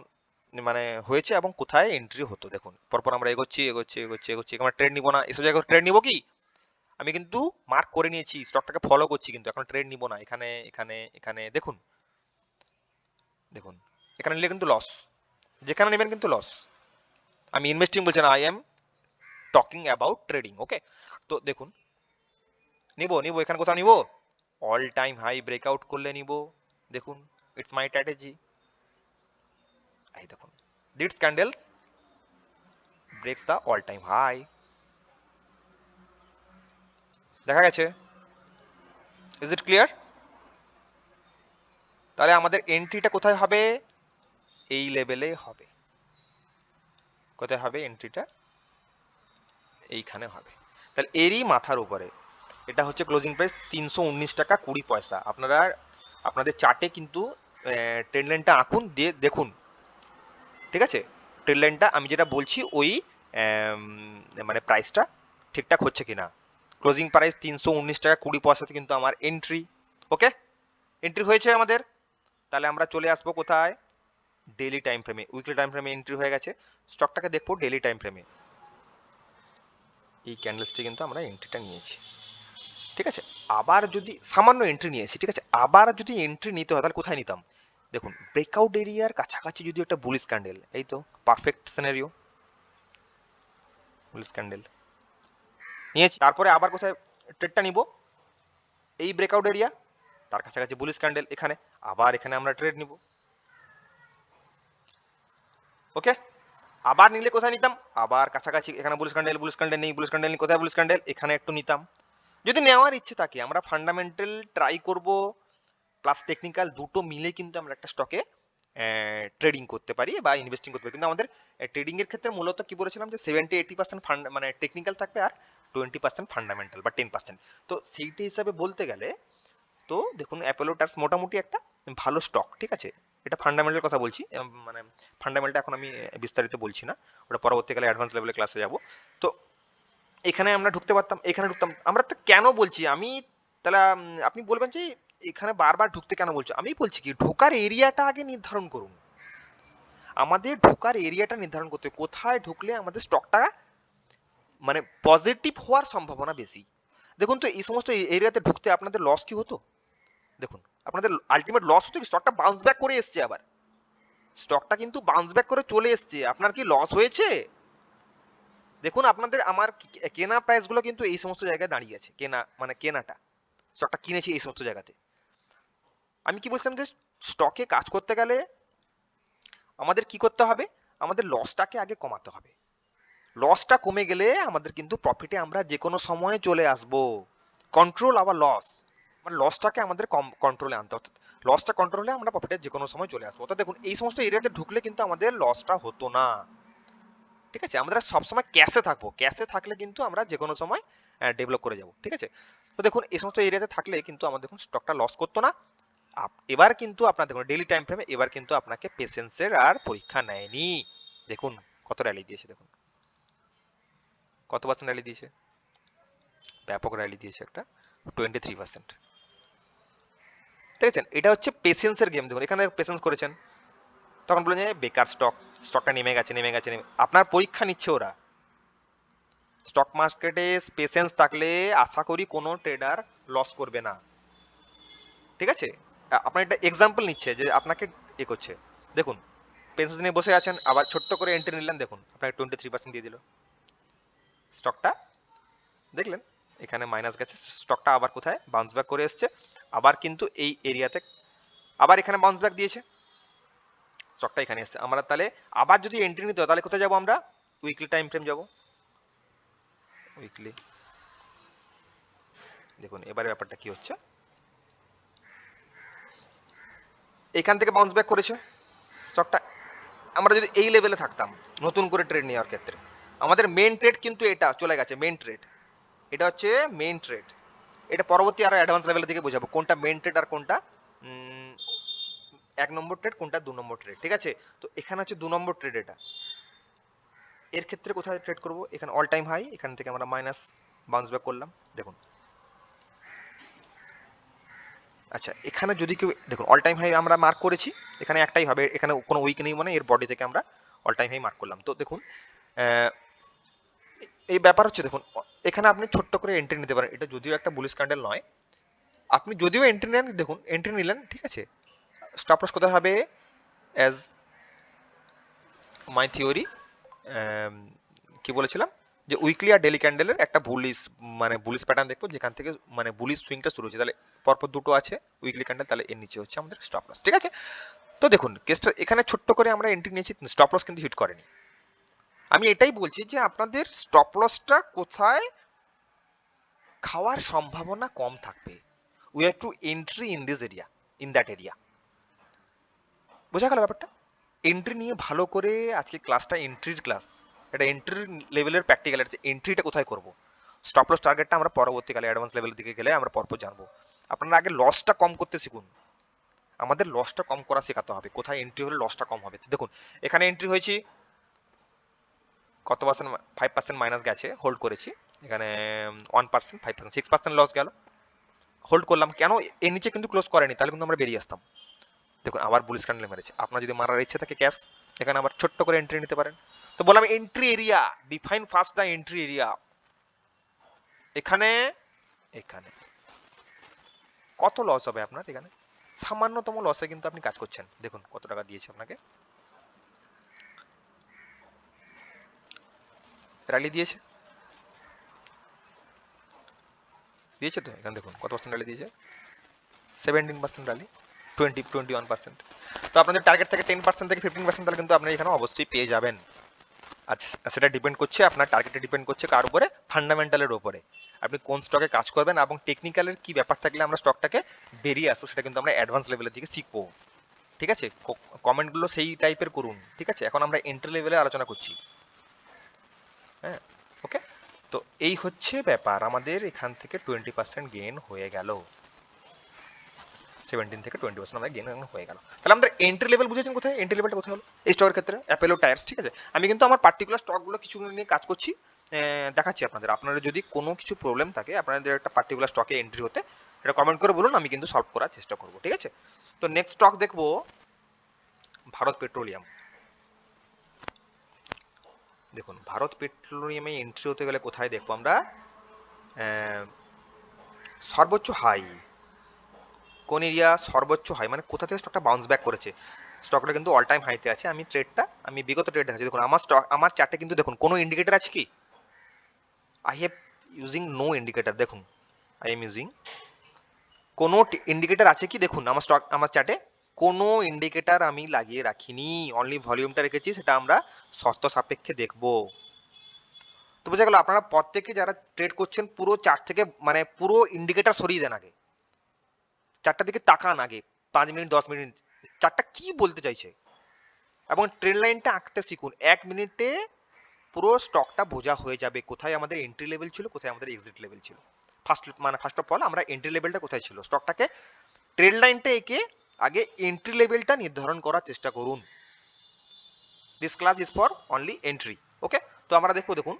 মানে হয়েছে এবং কোথায় এন্ট্রি হতো। দেখুন পরপর আমরা এগোচ্ছি, আমরা ট্রেড নিব না, এসব জায়গায় ট্রেড নিব কি, আমি কিন্তু মার্ক করে নিয়েছি, স্টকটাকে ফলো করছি, কিন্তু এখন ট্রেড নিব না। এখানে এখানে এখানে দেখুন, দেখুন এখানে নিলে কিন্তু লস, যেখানে নেবেন কিন্তু লস। আমি ইনভেস্টিং বলছি না, I am talking about trading, okay. তো দেখুন নিব এখানে কোথাও নিব, অল টাইম হাই ব্রেকআউট করলে নিব। দেখুন ইটস মাই স্ট্র্যাটেজি। এই দেখুন this candles breaks the all time high, দেখা গেছে। Is it clear? তাহলে আমাদের এন্ট্রিটা কোথায় হবে, এই লেভেলে হবে। কোথায় হবে এন্ট্রিটা, এইখানে হবে। তাহলে এরই মাথার উপরে এটা হচ্ছে ক্লোজিং প্রাইস 319 টাকা 20 পয়সা। আপনারা আপনাদের চার্টে কিন্তু ট্রেন্ড লাইনটা আঁকুন, দিয়ে দেখুন, ঠিক আছে। ট্রেড লাইনটা আমি যেটা বলছি ওই মানে প্রাইসটা ঠিকঠাক হচ্ছে কিনা। ক্লোজিং প্রাইস 319 টাকা 20 পয়সাতে কিন্তু আমার এন্ট্রি, ওকে, এন্ট্রি হয়েছে আমাদের। তাহলে আমরা চলে আসবো কোথায়, ডেইলি টাইম ফ্রেমে। উইকলি টাইম ফ্রেমে এন্ট্রি হয়ে গেছে, স্টকটাকে দেখবো ডেইলি টাইম ফ্রেমে। এই ক্যান্ডেলসটি কিন্তু আমরা এন্ট্রিটা নিয়েছি, ঠিক আছে। আবার যদি সামান্য এন্ট্রি নিয়েছি, ঠিক আছে, আবার যদি এন্ট্রি নিতে হয় তাহলে কোথায় নিতাম, দেখুন ব্রেকআউট এরিয়ার কাছাকাছি যদি একটা বুলিশ ক্যান্ডেল, এই তো পারফেক্ট সিনারিও, বুলিশ ক্যান্ডেল নিয়েছি। তারপরে আবার কোথায় ট্রেডটা নিব, এই ব্রেকআউট এরিয়া, তার কাছাকাছি বুলিশ ক্যান্ডেল, এখানে আবার এখানে আমরা ট্রেড নিব, ওকে। আবার নিলে কোথায় নিতাম, আবার কাছাকাছি, এখানে বুলিশ ক্যান্ডেল নেই, বুলিশ ক্যান্ডেল নেই, কোথায় বুলিশ ক্যান্ডেল, এখানে একটু নিতাম। যদি নেওয়ার ইচ্ছে থাকে আমরা ফান্ডামেন্টাল ট্রাই করব প্লাস টেকনিক্যাল দুটো মিলে কিন্তু আমরা একটা স্টকে ট্রেডিং করতে পারি বা ইনভেস্টিং করতে পারি। কিন্তু আমাদের ট্রেডিং এর ক্ষেত্রে মূলত কি বলেছিলাম যে 70-80% ফান্ড মানে টেকনিক্যাল থাকবে আর 20% ফান্ডামেন্টাল বা 10%। তো সেইটা হিসাবে বলতে গেলে তো দেখুন অ্যাপোলো টায়ার্স মোটামুটি একটা ভালো স্টক, ঠিক আছে? এটা ফান্ডামেন্টাল কথা বলছি, মানে ফান্ডামেন্টাল এখন আমি বিস্তারিত বলছি না, ওটা পরবর্তীকালে অ্যাডভান্স লেভেলের ক্লাসে যাব। তো এখানে আমরা ঢুকতে পারতাম, এখানে ঢুকতাম আমরা। তো কেন বলছি আমি তাহলে, আপনি বলবেন যে এখানে বারবার ঢুকতে কেন বলছো? আমি বলছি কি, ঢোকার এরিয়াটা আগে নির্ধারণ করুন। আমাদের ঢোকার এরিয়াটা নির্ধারণ করতে হবে, কোথায় ঢুকলে আমাদের স্টকটা মানে পজিটিভ হওয়ার সম্ভাবনা বেশি। দেখুন তো এই সমস্ত এরিয়াতে ঢুকতে আপনাদের লস কি হতো? দেখুন আপনাদের আলটিমেট লস হতো কি, স্টকটা বাউন্স ব্যাক করে এসছে, আবার স্টকটা কিন্তু বাউন্স ব্যাক করে চলে এসছে, আপনার কি লস হয়েছে? দেখুন আপনাদের আমার কেনা প্রাইস গুলো কিন্তু এই সমস্ত জায়গায় দাঁড়িয়ে আছে, কেনা মানে কেনাটা, স্টকটা কিনেছি এই সমস্ত জায়গাতে। আমি কি বলছিলাম যে স্টকে কাজ করতে গেলে আমাদের কি করতে হবে, আমাদের লসটাকে আগে কমাতে হবে। লসটা কমে গেলে আমাদের কিন্তু প্রফিটে আমরা যে কোনো সময়ে চলে আসবো। কন্ট্রোল আওয়ার লস, মানে লসটাকে আমাদের কম কন্ট্রোলে আনতে, অর্থাৎ লসটা কন্ট্রোলে আমরা প্রফিটে যে কোনো সময় চলে আসবো। অর্থাৎ দেখুন এই সমস্ত এরিয়াতে ঢুকলে কিন্তু আমাদের লসটা হতো না, ঠিক আছে? আমরা সবসময় ক্যাশে থাকবো, ক্যাশে থাকলে কিন্তু আমরা যে কোনো সময় ডেভেলপ করে যাব, ঠিক আছে? তো দেখুন এই সমস্ত এরিয়াতে থাকলে কিন্তু আমাদের দেখুন স্টকটা লস করতো না। এবার কিন্তু আপনার দেখুন ডেইলি টাইম ফ্রেমে এবার কিন্তু আপনাকে পেশেন্সের আর পরীক্ষা নেয়নি। দেখুন কত র্যালি দিয়েছে, দেখুন কত পার্সেন্ট র্যালি দিয়েছে, ব্যাপক র্যালি দিয়েছে একটা 23%। দেখেছেন, এটা হচ্ছে পেশেন্সের গেম। দেখুন এখানে পেশেন্স করেছেন, তখন বলেন যে বেকার স্টক, স্টকটা নেমে গেছে নেমে গেছে আপনার পরীক্ষা নিচ্ছে ওরা। স্টক মার্কেটে পেশেন্স থাকলে আশা করি কোনো ট্রেডার লস করবে না, ঠিক আছে? আপনার একটা এক্সাম্পল নিচ্ছে যে আপনাকে এ করছে, দেখুন পেশেন্স নিয়ে বসে আছেন, আবার ছোট্ট করে এন্ট্রি নিলেন, দেখুন আপনাকে 23% দিয়ে দিল স্টকটা। দেখলেন এখানে মাইনাস গেছে, স্টকটা আবার কোথায় বাউন্স ব্যাক করে এসছে, আবার কিন্তু এই এরিয়াতে আবার এখানে বাউন্স ব্যাক দিয়েছে, স্টকটা এখানে এসছে। আমরা তাহলে আবার যদি এন্ট্রি নিতে হয় তাহলে কোথায় যাবো আমরা? উইকলি টাইম ফ্রেম যাব, উইকলি। দেখুন এবারে ব্যাপারটা কি হচ্ছে, এখান থেকে বাউন্স ব্যাক করেছে স্টকটা। আমরা যদি এই লেভেলে থাকতাম নতুন করে ট্রেড নেওয়ার ক্ষেত্রে, আমাদের মেন ট্রেড কিন্তু এটা চলে গেছে, মেন ট্রেড এটা হচ্ছে মেন ট্রেড। এটা পরবর্তী আরো অ্যাডভান্স লেভেলের দিকে বোঝাবো কোনটা মেন ট্রেড আর কোনটা 1 নম্বর ট্রেড, কোনটা 2 নম্বর ট্রেড, ঠিক আছে? তো এখানে হচ্ছে 2 নম্বর ট্রেড। এটা এর ক্ষেত্রে কোথায় ট্রেড করব, এখানে অল টাইম হাই, এখান থেকে আমরা মাইনাস বাউন্স ব্যাক করলাম, দেখুন। আচ্ছা এখানে যদি কেউ দেখুন অল টাইম হাই আমরা মার্ক করেছি, এখানে একটাই হবে, এখানে কোনো উইক নেই, মানে এর বডি থেকে আমরা অল টাইম হাই মার্ক করলাম। তো দেখুন এই ব্যাপার হচ্ছে, দেখুন এখানে আপনি ছোট্ট করে এন্ট্রি নিতে পারেন, এটা যদিও একটা বুলিশ ক্যান্ডেল নয়, আপনি যদিও এন্ট্রি নেন, দেখুন এন্ট্রি নিলেন, ঠিক আছে? স্টপ লস কোথায় হবে, অ্যাজ মাই থিওরি কি বলেছিলাম যে উইকলি আর ডেলি ক্যান্ডেলের একটা বুলিশ মানে বুলিশ প্যাটার্ন দেখবো, যেখান থেকে মানে বুলিশ সুইংটা শুরু হচ্ছে, তাহলে পরপর দুটো আছে উইকলি ক্যান্ডেল, তাহলে এর নিচে হচ্ছে আমাদের স্টপ লস, ঠিক আছে? তো দেখুন কেসটা এখানে ছোট্ট করে আমরা এন্ট্রি নিয়েছি, স্টপ লস কিন্তু হিট করেনি। আমি এটাই বলছি যে আপনাদের স্টপ লসটা কোথায় খাওয়ার সম্ভাবনা কম থাকবে, we have to entry in this area, in that area. বোঝা গেল ব্যাপারটা? এন্ট্রি নিয়ে ভালো করে, আজকে ক্লাসটা এন্ট্রির ক্লাস, এটা এন্ট্রি লেভেলের প্র্যাকটিক্যাল, এন্ট্রিটা কোথায় করব, স্টপ লস টার্গেটটা আমরা পরবর্তীকালে অ্যাডভান্স লেভেলের দিকে গেলে আমরা পরপর জানবো। আপনারা আগে লসটা কম করতে শিখুন, আমাদের লসটা কম করা শেখাতে হবে, কোথায় এন্ট্রি হলে লসটা কম হবে। দেখুন এখানে এন্ট্রি হয়েছি, কত পার্সেন্ট, 5% মাইনাস গেছে, হোল্ড করেছি, এখানে 1%, 5%, 6% লস গেল, হোল্ড করলাম কেন, এর নিচে কিন্তু ক্লোজ করেনি, তাহলে কিন্তু আমরা বেরিয়ে আসতাম। দেখুন আবার বুলিশ ক্যান্ডেল মেরেছে, আপনার যদি মারার ইচ্ছে থাকে ক্যাশ, এখানে আবার ছোট্ট করে এন্ট্রি নিতে পারেন। তো বললাম entry area, define first the entry area. এখানে এখানে কত লস হবে আপনার, এখানে সামান্যতম লসে কিন্তু আপনি কাজ করছেন। দেখুন কত টাকা দিয়েছে আপনাকে, র্যালি দিয়েছে দিয়েছে তো এখানে দেখুন কত পার্সেন্ট র্যালি দিয়েছে, 17% র্যালি, 21%। তো আপনাদের টার্গেট থেকে 10% থেকে 15%, তাহলে কিন্তু আপনি এখানে অবশ্যই পেয়ে যাবেন। আচ্ছা সেটা ডিপেন্ড করছে, আপনার টার্গেটে ডিপেন্ড করছে কার উপরে, ফান্ডামেন্টালের উপরে, আপনি কোন স্টকে কাজ করবেন এবং টেকনিক্যালের কি ব্যাপার থাকলে আমরা স্টকটাকে বেরিয়ে আসবো, সেটা কিন্তু আমরা অ্যাডভান্স লেভেলের দিকে শিখবো, ঠিক আছে, কমেন্টগুলো সেই টাইপের করুন। ঠিক আছে, এখন আমরা এন্ট্রি লেভেলে আলোচনা করছি। হ্যাঁ, ওকে। তো এই হচ্ছে ব্যাপার, আমাদের এখান থেকে 20% গেইন হয়ে গেল, 17 থেকে 20% আমাদের গেইন হয়ে গেল। তাহলে আমাদের এন্ট্রি লেভেল বুঝেছেন কোথায়? এন্ট্রি লেভেলটা কোথায় হলো এই স্টকের ক্ষেত্রে? Apollo tyres. ঠিক আছে, আমি কিন্তু আমার পার্টিকুলার স্টকগুলো কিছু নিয়ে কাজ করছি, দেখাচ্ছি আপনাদের। আপনারা যদি কোনো কিছু প্রবলেম থাকে আপনাদের একটা পার্টিকুলার স্টকে এন্ট্রি হতে, এটা কমেন্ট করে বলুন, আমি কিন্তু সলভ করার চেষ্টা করব। ঠিক আছে, তো নেক্সট স্টক দেখবো ভারত পেট্রোলিয়াম। দেখুন, ভারত পেট্রোলিয়ামে এন্ট্রি হতে গেলে কোথায় দেখবো আমরা? সর্বোচ্চ হাই কোন এরিয়া? সর্বোচ্চ হাই মানে কোথা থেকে স্টকটা বাউন্স ব্যাক করেছে। স্টকটা কিন্তু অল টাইম হাইতে আছে। আমি বিগত ট্রেড দেখাচ্ছি। দেখুন আমার স্টক, আমার চার্টে কিন্তু দেখুন কোনো ইন্ডিকেটর আছে কি? I have using no indicator. দেখুন, আই এম ইউজিং কোনো ইন্ডিকেটর আছে কি? দেখুন আমার স্টক, আমার চার্টে কোনো ইন্ডিকেটর আমি লাগিয়ে রাখিনি, অনলি ভলিউমটা রেখেছি, সেটা আমরা শর্ত সাপেক্ষে দেখবো। তো বোঝা গেল, আপনারা প্রত্যেকে যারা ট্রেড করছেন পুরো চার্ট থেকে মানে পুরো ইন্ডিকেটর সরিয়ে দেন আগে, চারটার দিকে তাকান আগে 5 মিনিট 10 মিনিট চারটা কি বলতে চাইছে, এবং ট্রেন লাইনটা আঁকতে শিখুন। 1 মিনিটে পুরো স্টকটা বোঝা হয়ে যাবে কোথায় আমাদের এন্ট্রি লেভেল ছিল, কোথায় আমাদের এক্সিট লেভেল ছিল। ফার্স্ট অফ অল আমরা এন্ট্রি লেভেলটা কোথায় ছিল, স্টকটাকে ট্রেন লাইনটা এঁকে আগে এন্ট্রি লেভেলটা নির্ধারণ করার চেষ্টা করুন। This class is for only entry. Okay, তো আমরা দেখবো, দেখুন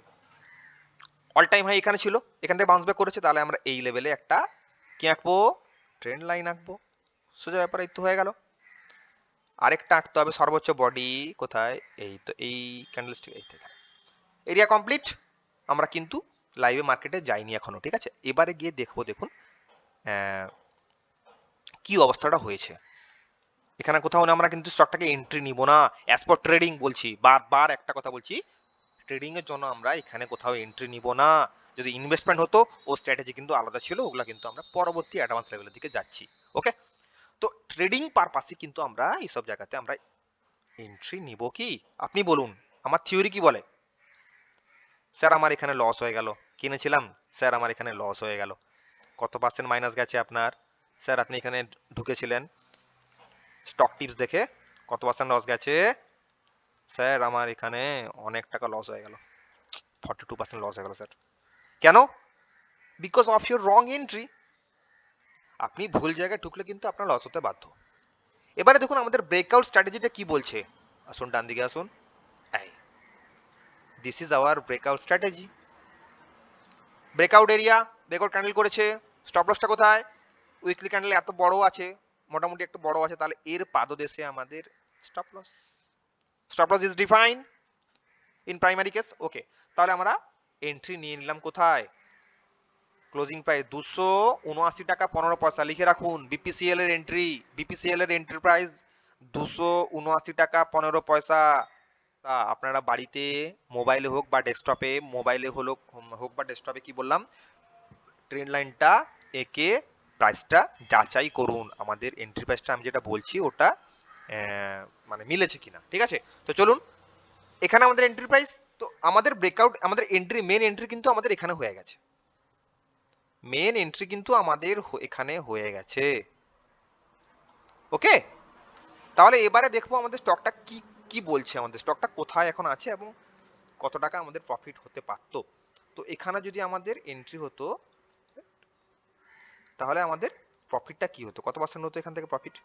অল টাইম হাই এখানে ছিল, এখান থেকে বাউন্স ব্যাক করেছে, তাহলে আমরা এই লেভেলে একটা কি আঁকবো? ট্রেন্ড লাইন আঁকবো। সোজা ব্যাপার, এই তো হয়ে গেল। আরেকটা আঁকতে হবে সর্বোচ্চ বডি কোথায়, এই তো এই ক্যান্ডেলস্টিক, এই থেকে এরিয়া কমপ্লিট। আমরা কিন্তু লাইভে মার্কেটে যাইনি এখনো। ঠিক আছে, এবারে গিয়ে দেখবো, দেখুন কি অবস্থাটা হয়েছে। এখানে কোথাও আমরা কিন্তু স্টকটাকে এন্ট্রি নিব না, অ্যাজ পার ট্রেডিং বলছি, বারবার একটা কথা বলছি, ট্রেডিং এর জন্য আমরা এখানে কোথাও এন্ট্রি নিব না। যদি ইনভেস্টমেন্ট হতো ও স্ট্র্যাটেজি কিন্তু আলাদা ছিল, ওগুলা কিন্তু আমরা পরবর্তী অ্যাডভান্স লেভেলের দিকে যাচ্ছি। ওকে, তো ট্রেডিং পারপাসে কিন্তু আমরা এইসব জায়গাতে আমরা এন্ট্রি নিব কি? আপনি বলুন, আমার থিওরি কি বলে? স্যার আমার এখানে লস হয়ে গেল, কিনেছিলাম স্যার আমার এখানে লস হয়ে গেল। কত পার্সেন্ট মাইনাস গেছে আপনার? স্যার আপনি এখানে ঢুকেছিলেন স্টক টিপস দেখে, কত পার্সেন্ট লস গেছে? স্যার আমার এখানে অনেক টাকা লস হয়ে গেল, 42% লস হয়ে গেল স্যার। কেন? Because of your wrong entry. আপনি ভুল জায়গায় ঢুকলে কিন্তু আপনার লস হতে বাধ্য। এবারে দেখুন আমাদের ব্রেকআউট স্ট্র্যাটেজিটা কি বলছে। আসুন ডান দিকে আসুন, এই this is our breakout strategy. Breakout area, breakout candle করেছে, স্টপ লসটা কোথায়? উইকলি ক্যান্ডেল এত বড় আছে, মোটামুটি একটু বড় আছে, তাহলে এর পাদদেশে আমাদের stop loss. Stop loss is define in primary case. Okay, তাহলে আমরা এন্ট্রি নিয়ে নিলাম কোথায়? ক্লোজিং প্রাইস 279 টাকা 15 পয়সা, লিখে রাখুন বিপিসিএল এর এন্ট্রি। বিপিসিএল এর এন্ট্রি প্রাইস 279 টাকা 15 পয়সা। তা আপনারা বাড়িতে মোবাইলে হোক বা ডেস্কটপে, মোবাইলে হলো হোক বা ডেস্কটপে, কি বললাম, ট্রেন্ড লাইনটা একে প্রাইসটা যাচাই করুন, আমাদের এন্ট্রি প্রাইসটা আমি যেটা বলছি ওটা মানে মিলেছে কিনা। ঠিক আছে, তো চলুন, এখানে আমাদের এন্ট্রি প্রাইস, তো আমাদের ব্রেকআউট, আমাদের এন্ট্রি, মেন এন্ট্রি কিন্তু আমাদের এখানে হয়ে গেছে। মেন এন্ট্রি কিন্তু আমাদের এখানে হয়ে গেছে। ওকে, তাহলে এবারে দেখবো আমাদের স্টকটা কি কি বলছে, আমাদের স্টকটা কোথায় এখন আছে এবং কত টাকা আমাদের প্রফিট হতে পারতো। তো এখানে যদি আমাদের এন্ট্রি হতো তাহলে আমাদের প্রফিটটা কি হতো, কত পার্সেন্ট হতো এখান থেকে প্রফিট?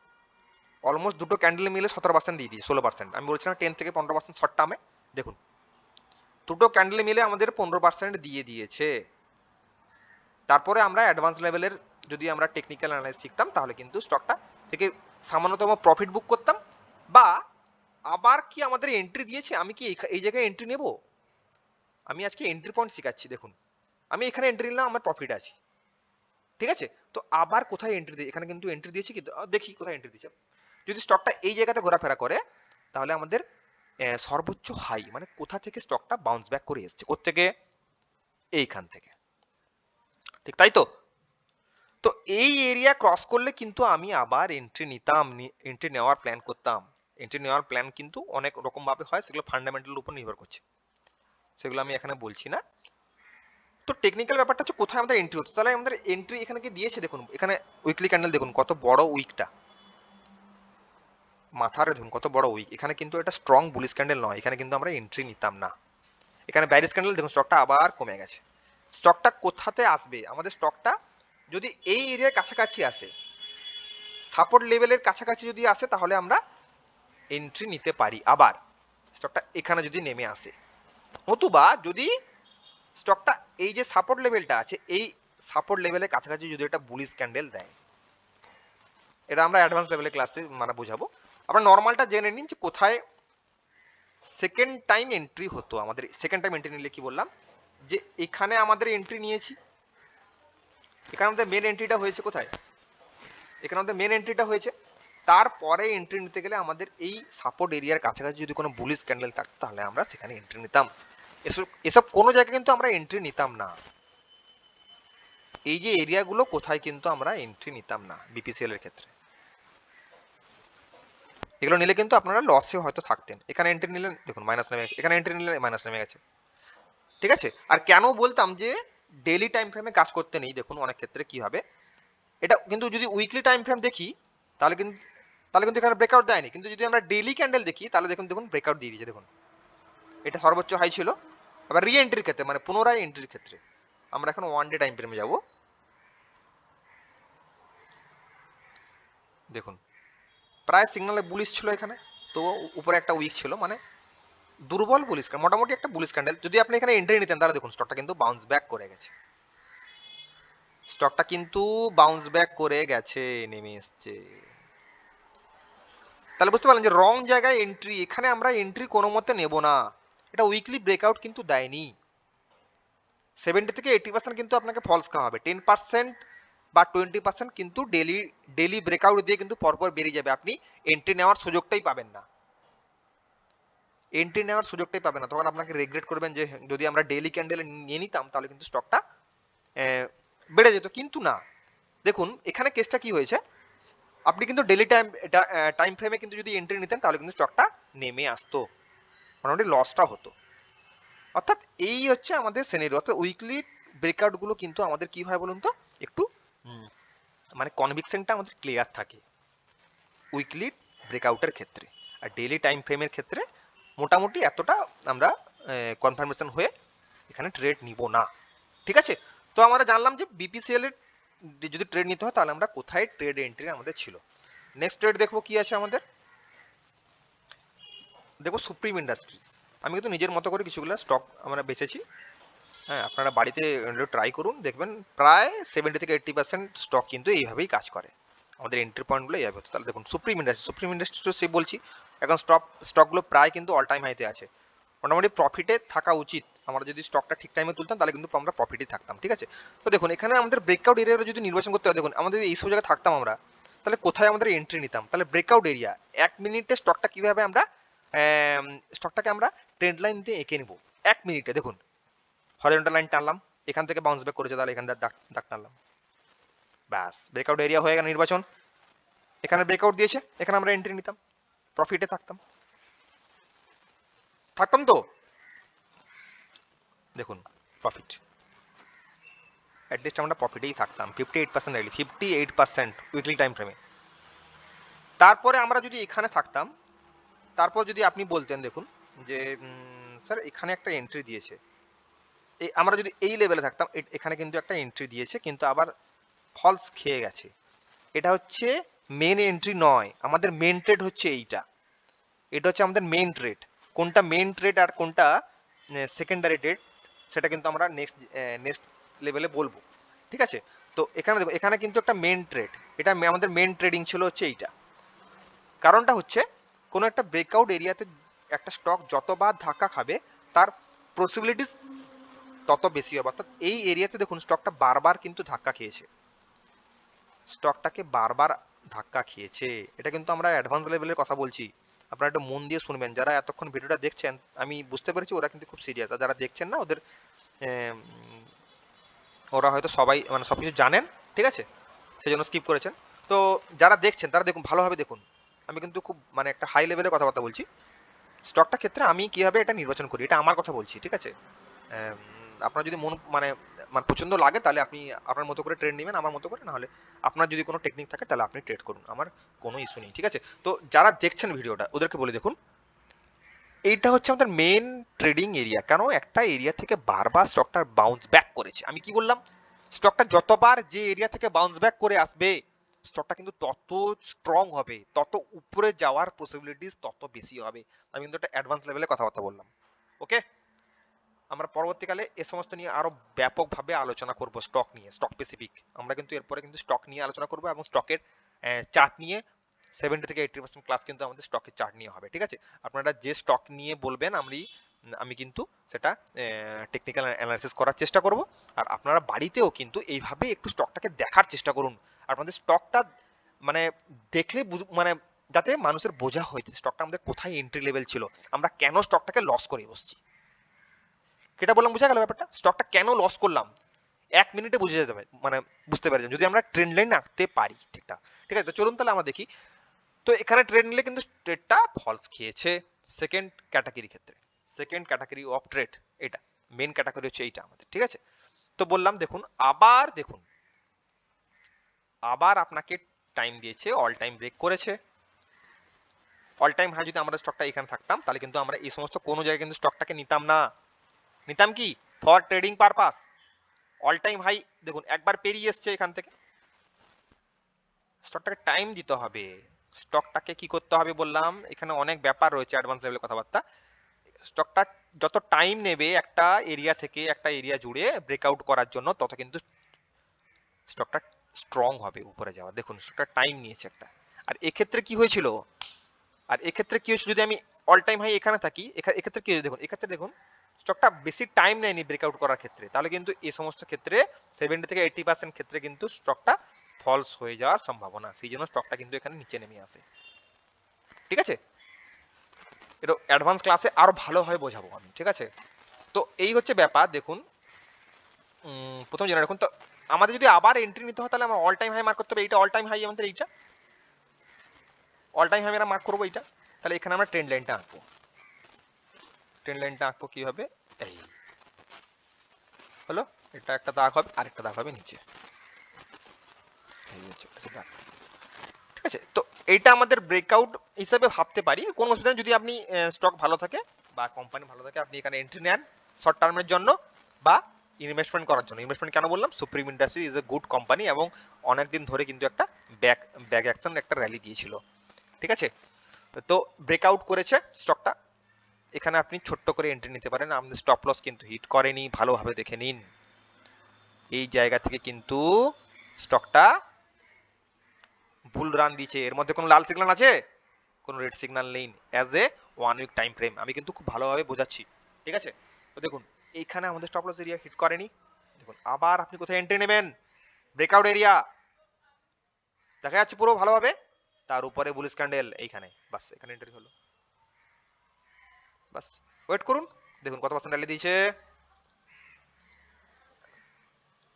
অলমোস্ট দুটো ক্যান্ডেল মিলে 17% দিয়ে দিই, 16%। আমি বলছিলাম 10 থেকে 15% শর্ট টার্মে। দেখুন দুটো ক্যান্ডেল মিলে আমাদের 15% দিয়ে দিয়েছে। তারপরে আমরা অ্যাডভান্স লেভেলের যদি আমরা টেকনিক্যাল অ্যানালাইসিস শিখতাম তাহলে কিন্তু স্টকটা থেকে সামান্যতম প্রফিট বুক করতাম। বা আবার কি আমাদের এন্ট্রি দিয়েছে, আমি কি এই জায়গায় এন্ট্রি নেব? আমি আজকে এন্ট্রি পয়েন্ট শেখাচ্ছি। দেখুন আমি এখানে এন্ট্রি নিলাম, আমার প্রফিট আছে। ঠিক আছে, তো আবার কোথায় এন্ট্রি দিয়ে, এখানে কিন্তু এন্ট্রি দিয়েছি, কিন্তু দেখি কোথায় এন্ট্রি দিয়েছে। যদি স্টকটা এই জায়গাতে ঘোরাফেরা করে তাহলে আমাদের সর্বোচ্চ হাই মানে কোথা থেকে স্টকটা বাউন্স ব্যাক করে এসছে, কোত্থেকে? এইখান থেকে। ঠিক তাই তো? তো এই এরিয়া ক্রস করলে কিন্তু আমি আবার এন্ট্রি নিতাম, এন্ট্রি নেওয়ার প্ল্যান করতাম। এন্ট্রি নেওয়ার প্ল্যান কিন্তু অনেক রকম ভাবে হয়, সেগুলো ফান্ডামেন্টাল উপর নির্ভর করছে, সেগুলো আমি এখানে বলছি না। তো টেকনিক্যাল ব্যাপারটা হচ্ছে কোথায় আমাদের এন্ট্রি হতো। তাহলে আমাদের এন্ট্রি এখানে কি দিয়েছে, দেখুন এখানে উইকলি ক্যান্ডেল দেখুন কত বড় উইকটা, মাথার ধরুন কত বড় উইক, এখানে কিন্তু এটা স্ট্রং বুলিশ ক্যান্ডেল নয়, এখানে কিন্তু আমরা এন্ট্রি নিতাম না। এখানে ব্যারিশ ক্যান্ডেল দেখুন স্টকটা আবার কমে গেছে। স্টকটা কোথাতে আসবে, আমাদের স্টকটা যদি এই এরিয়ার কাছাকাছি আসে, সাপোর্ট লেভেলের কাছাকাছি যদি আসে, তাহলে আমরা এন্ট্রি নিতে পারি। আবার স্টকটা এখানে যদি নেমে আসে, নতুবা যদি স্টকটা এই যে সাপোর্ট লেভেলটা আছে, এই সাপোর্ট লেভেলের কাছাকাছি যদি একটা বুলিশ ক্যান্ডেল দেয়, এটা আমরা অ্যাডভান্স লেভেলের ক্লাসে মানে বোঝাবো। আমরা নর্মালটা জেনে নিন যে কোথায় সেকেন্ড টাইম এন্ট্রি হতো। আমাদের সেকেন্ড টাইম এন্ট্রি নিলে কি বললাম, যে এখানে আমাদের এন্ট্রি নিয়েছি, এখানে আমাদের মেন এন্ট্রিটা হয়েছে কোথায়, এখানে আমাদের মেন এন্ট্রিটা হয়েছে, তারপরে এন্ট্রি নিতে গেলে আমাদের এই সাপোর্ট এরিয়ার কাছাকাছি যদি কোনো বুলিশ ক্যান্ডেল থাকতো, তাহলে আমরা সেখানে এন্ট্রি নিতাম। এসব এসব কোনো জায়গায় কিন্তু আমরা এন্ট্রি নিতাম না। এই যে এরিয়াগুলো কোথায় কিন্তু আমরা এন্ট্রি নিতাম না বিপিসিএল এর ক্ষেত্রে। এগুলো নিলে কিন্তু আপনারা লসে হয়তো থাকতেন। এখানে এন্ট্রি নিলেন, দেখুন মাইনাস নেমে গেছে, এখানে এন্ট্রি নিলে মাইনাস নেমে গেছে। ঠিক আছে, আর কেন বলতাম যে ডেইলি টাইম ফ্রেমে কাজ করতে নেই, দেখুন অনেক ক্ষেত্রে কি হবে, এটা কিন্তু যদি উইকলি টাইম ফ্রেম দেখি তাহলে কিন্তু এখানে ব্রেকআউট দেয়নি, কিন্তু যদি আমরা ডেইলি ক্যান্ডেল দেখি তাহলে দেখুন ব্রেকআউট দিয়ে দিয়েছে। দেখুন এটা সর্বোচ্চ হাই ছিল। আবার রি এন্ট্রির ক্ষেত্রে মানে পুনরায় এন্ট্রির ক্ষেত্রে আমরা এখন ওয়ান ডে টাইম ফ্রেমে যাব। দেখুন প্রায় সিগনালে বুলিশ ছিল এখানে, তো উপরে একটা উইক ছিল, মানে দুর্বল বুলিশ, মোটামুটি একটা বুলিশ ক্যান্ডেল। যদি আপনি এখানে এন্ট্রি নিতেন তাহলে দেখুন স্টকটা কিন্তু বাউন্স ব্যাক করে গেছে, স্টকটা কিন্তু বাউন্স ব্যাক করে গেছে, নেমে এসছে। তাহলে বুঝতে পারলেন যে রং জায়গায় এন্ট্রি, এখানে আমরা এন্ট্রি কোনো মতে নেব না। এটা উইকলি ব্রেকআউট কিন্তু দেয়নি। 70 থেকে 80% কিন্তু আপনাকে ফলস খাওয়াবে, 10% বা 20% কিন্তু ডেলি ব্রেকআউট দিয়ে কিন্তু পরপর বেরিয়ে যাবে, আপনি এন্ট্রি নেওয়ার সুযোগটাই পাবেন না। এন্ট্রি নেওয়ার সুযোগটাই পাবেন না, তখন আপনাকে রেগ্রেট করবেন যে যদি আমরা ডেইলি ক্যান্ডেল নিয়ে নিতাম তাহলে কিন্তু স্টকটা বেড়ে যেত, কিন্তু না। দেখুন এখানে কেসটা কি হয়েছে, আপনি কিন্তু ডেইলি টাইম ফ্রেমে কিন্তু যদি এন্ট্রি নিতেন তাহলে কিন্তু স্টকটা নেমে আসতো, মোটামুটি লসটা হতো। অর্থাৎ এই হচ্ছে আমাদের সিনারিও। অর্থাৎ উইকলি ব্রেকআউটগুলো কিন্তু আমাদের কি হয় বলুন তো, একটু মানে কনভিকশনটা আমাদের ক্লিয়ার থাকে উইকলি ব্রেকআউটের ক্ষেত্রে, আর ডেইলি টাইম ফ্রেমের ক্ষেত্রে মোটামুটি এতটা আমরা কনফার্মেশন হয়ে এখানে ট্রেড নিব না। ঠিক আছে, তো আমরা জানলাম যে বিপিসিএল এর যদি ট্রেড নিতে হয় তাহলে আমরা কোথায় ট্রেড এন্ট্রি আমাদের ছিল। নেক্সট ট্রেড দেখবো কি আছে আমাদের, দেখো সুপ্রিম ইন্ডাস্ট্রিজ। আমি কিন্তু নিজের মতো করে কিছুগুলো স্টক আমরা বেছেছি। হ্যাঁ, আপনারা বাড়িতে ট্রাই করুন, দেখবেন প্রায় 70 থেকে 80% স্টক কিন্তু এইভাবেই কাজ করে। আমাদের এন্ট্রি পয়েন্টগুলো এইভাবে হতো। তাহলে দেখুন সুপ্রিম ইন্ডাস্ট্রি তো সে বলছি, এখন স্টকগুলো প্রায় কিন্তু অল টাইম হাইতে আছে, মোটামুটি প্রফিটে থাকা উচিত। আমরা যদি স্টকটা ঠিক টাইমে তুলতাম তাহলে কিন্তু আমরা প্রফিটে থাকতাম। ঠিক আছে, তো দেখুন এখানে আমাদের ব্রেকআউট এরিয়া যদি নির্বাচন করতে হয়, দেখুন আমাদের এইসব জায়গায় থাকতাম আমরা, তাহলে কোথায় আমাদের এন্ট্রি নিতাম, তাহলে ব্রেকআউট এরিয়া 1 মিনিটে স্টকটা কিভাবে আমরা স্টকটাকে আমরা ট্রেন্ড লাইন দিয়ে এঁকে নেব 1 মিনিটে। দেখুন হরিজন্টাল লাইন টানলাম, এখান থেকে বাউন্স ব্যাক করেছে, তাহলে এখানটা দাগ টানলাম, ব্যাস ব্রেকআউট এরিয়া হয়ে গেল নির্বাচন। এখানে ব্রেকআউট দিয়েছে, এখানে আমরা এন্ট্রি নিতাম, প্রফিটে থাকতাম তো। দেখুন প্রফিট, অ্যাটলিস্ট আমরা প্রফিটেই থাকতাম 58% রেলি, 58% উইকলি টাইম ফ্রেমে। তারপরে আমরা যদি এখানে থাকতাম, তারপর যদি আপনি বলতেন দেখুন যে স্যার এখানে একটা এন্ট্রি দিয়েছে, এই আমরা যদি এই লেভেলে থাকতাম, এখানে কিন্তু একটা এন্ট্রি দিয়েছে কিন্তু আবার ফলস খেয়ে গেছে, এটা হচ্ছে মেন এন্ট্রি নয়, আমাদের মেন ট্রেড হচ্ছে এইটা, এটা হচ্ছে আমাদের মেন ট্রেড। কোনটা মেন ট্রেড আর কোনটা সেকেন্ডারি ট্রেড সেটা কিন্তু আমরা নেক্সট লেভেলে বলবো। ঠিক আছে, তো এখানে দেখো এখানে কিন্তু একটা মেন ট্রেড, এটা আমাদের মেন ট্রেডিং ছিল হচ্ছে এইটা। কারণটা হচ্ছে কোনো একটা ব্রেকআউট এরিয়াতে একটা স্টক যতবার ধাক্কা খাবে তার পসিবিলিটিস তত বেশি হবে। অর্থাৎ এই এরিয়াতে দেখুন স্টকটা বারবার কিন্তু ধাক্কা খেয়েছে, স্টকটাকে বারবার ধাক্কা খেয়েছে। এটা কিন্তু আমরা অ্যাডভান্স লেভেলের কথা বলছি, আপনারা একটু মন দিয়ে শুনবেন। যারা এতক্ষণ ভিডিওটা দেখছেন আমি বুঝতে পেরেছি ওরা কিন্তু খুব সিরিয়াস, আর যারা দেখছেন না ওদের ওরা হয়তো সবাই মানে সব কিছু জানেন, ঠিক আছে, সেই জন্য স্কিপ করেছেন। তো যারা দেখছেন তারা দেখুন, ভালোভাবে দেখুন, আমি কিন্তু খুব মানে একটা হাই লেভেলে কথাবার্তা বলছি। স্টকটা ক্ষেত্রে আমি কীভাবে এটা নির্বাচন করি, এটা আমার কথা বলছি, ঠিক আছে। আপনার যদি মন মানে মানে পছন্দ লাগে তাহলে আপনি আপনার মতো করে ট্রেড নেবেন, আমার মতো করে, না হলে আপনার যদি কোনো টেকনিক থাকে তাহলে আপনি ট্রেড করুন, আমার কোনো ইস্যু নেই, ঠিক আছে? তো যারা দেখছেন ভিডিওটা ওদেরকে বলে দেখুন, এইটা হচ্ছে আমাদের মেন ট্রেডিং এরিয়া। কেন একটা এরিয়া থেকে বারবার স্টকটা বাউন্স ব্যাক করেছে, আমি কি বললাম, স্টকটা যতবার যে এরিয়া থেকে বাউন্স ব্যাক করে আসবে স্টকটা কিন্তু তত স্ট্রং হবে, তত উপরে যাওয়ার পসিবিলিটিস তত বেশি হবে। আমি কিন্তু একটা অ্যাডভান্স লেভেলে কথাবার্তা বললাম। ওকে, আমরা পরবর্তীকালে এ সমস্ত নিয়ে আরো ব্যাপকভাবে আলোচনা করব, স্টক নিয়ে, স্টক স্পেসিফিক। আমরা কিন্তু এরপরে কিন্তু স্টক নিয়ে আলোচনা করব এবং স্টকের চার্ট নিয়ে 70 থেকে 80% ক্লাস কিন্তু আমাদের স্টকের চার্ট নিয়ে হবে, ঠিক আছে? আপনারা যে স্টক নিয়ে বলবেন আমি কিন্তু সেটা টেকনিক্যাল অ্যানালাইসিস করার চেষ্টা করব। আর আপনারা বাড়িতেও কিন্তু এইভাবে একটু স্টকটাকে দেখার চেষ্টা করুন। আপনাদের স্টকটা মানে দেখলে মানে যাতে মানুষের বোঝা হয়েছে স্টকটা আমাদের কোথায় এন্ট্রি লেভেল ছিল, আমরা কেন স্টকটাকে লস করে বসছি। কেটা বললাম, বুঝা গেল ব্যাপারটা? স্টকটা কেন লস করলাম 1 মিনিটে বুঝে যেতে হবে, মানে বুঝতে পারি যদি আমরা ট্রেন্ড লাইন আঁকতে পারি ঠিকঠাক। ঠিক আছে, তো চলুন তাহলে আমরা দেখি। তো এখানে ট্রেড নিলে কিন্তু ট্রেডটা ফলস খেয়েছে সেকেন্ড ক্যাটাগরি ক্ষেত্রে, সেকেন্ড ক্যাটাগরি অফ ট্রেড, এটা মেন ক্যাটাগরি হচ্ছে এইটা আমাদের, ঠিক আছে? তো বললাম দেখুন, দেখুন আবার আপনাকে টাইম দিয়েছে, অল টাইম ব্রেক করেছে। অল টাইম হাই যদি আমরা স্টকটা এখানে থাকতাম তাহলে কিন্তু আমরা এই সমস্ত কোনো জায়গায় কিন্তু স্টকটাকে নিতাম না। নিতাম কি, for trading purpose. All time high দেখুন একবার পেরিয়ে এসছে এখান থেকে, স্টকটাকে টাইম দিতে হবে। স্টকটাকে কি করতে হবে বললাম, এখানে অনেক ব্যাপার রয়েছে অ্যাডভান্স লেভেলের কথাবার্তা। স্টকটা যত টাইম নেবে একটা এরিয়া থেকে একটা এরিয়া জুড়ে ব্রেকআউট করার জন্য, তত কিন্তু স্টকটা স্ট্রং হবে উপরে যাওয়া। দেখুন স্টকটা টাইম নিয়েছে একটা। আর এক্ষেত্রে কি হয়েছিল, যদি আমি অল টাইম হাই এখানে থাকি, এক্ষেত্রে কি হয়েছে দেখুন, এক্ষেত্রে দেখুন স্টকটা বেশি টাইম নেয়নি ব্রেকআউট করার ক্ষেত্রে, তাহলে কিন্তু এই সমস্ত ক্ষেত্রে 70 থেকে 80% ক্ষেত্রে কিন্তু স্টকটা ফলস হয়ে যাওয়ার সম্ভাবনা, সেই জন্য স্টকটা কিন্তু এখানে নিচে নেমে আসে, ঠিক আছে? এটা অ্যাডভান্স ক্লাসে আরো ভালোভাবে বোঝাবো আমি, ঠিক আছে? তো এই হচ্ছে ব্যাপার। দেখুন প্রথম জেনে রাখুন, তো আমাদের যদি আবার এন্ট্রি নিতে হয় তাহলে আমরা অল টাইম হাই মার্ক করতে হবে, এইটা অল টাইম হাই আমাদের, এইটা অল টাইম হাই আমরা মার্ক করবো এইটা। তাহলে এখানে আমরা ট্রেন্ড লাইনটা আঁকবো, ট্রেন্ড লাইনটা আঁকবো কিভাবে, এই হলো, এটা একটা দাগ হবে, আরেকটা দাগ হবে নিচে, এই হচ্ছে একটা দাগ, ঠিক আছে? তো এইটা আমাদের ব্রেকআউট হিসেবে ভাবতে পারি, কোনো অসুবিধা নেই। যদি আপনি স্টক ভালো থাকে বা কোম্পানি ভালো থাকে, আপনি এখানে এন্ট্রি নেন শর্ট টার্মের জন্য বা ইনভেস্টমেন্ট করার জন্য। ইনভেস্টমেন্ট কেন বললাম, supreme industry is a good company এবং অনেকদিন ধরে কিন্তু একটা ব্যাক অ্যাকশন, একটা র্যালি দিয়েছিল, ঠিক আছে? তো ব্রেকআউট করেছে স্টকটা, এখানে আপনি ছোট্ট করে এন্ট্রি নিতে পারেন। আমাদের স্টপ লস কিন্তু হিট করেনি, ভালোভাবে দেখে নিন। এই জায়গা থেকে কিন্তু স্টকটা ভুল রান দিয়েছে। এর মধ্যে কোনো লাল সিগন্যাল আছে? কোনো রেড সিগন্যাল নেই। As a 1 week time frame আমি কিন্তু খুব ভালোভাবে বোঝাচ্ছি, ঠিক আছে? তো দেখুন এইখানে আমাদের স্টপ লস এরিয়া হিট করেনি। দেখুন আবার আপনি কোথায় এন্ট্রি নেবেন, ব্রেকআউট এরিয়া দেখা যাচ্ছে পুরো ভালোভাবে, তার উপরে বুলিশ ক্যান্ডেল এইখানে, বাস এখানে এন্ট্রি হলো, বাস ওয়েট করুন। দেখুন কত পার্সেন্ট র্যালি দিয়েছে,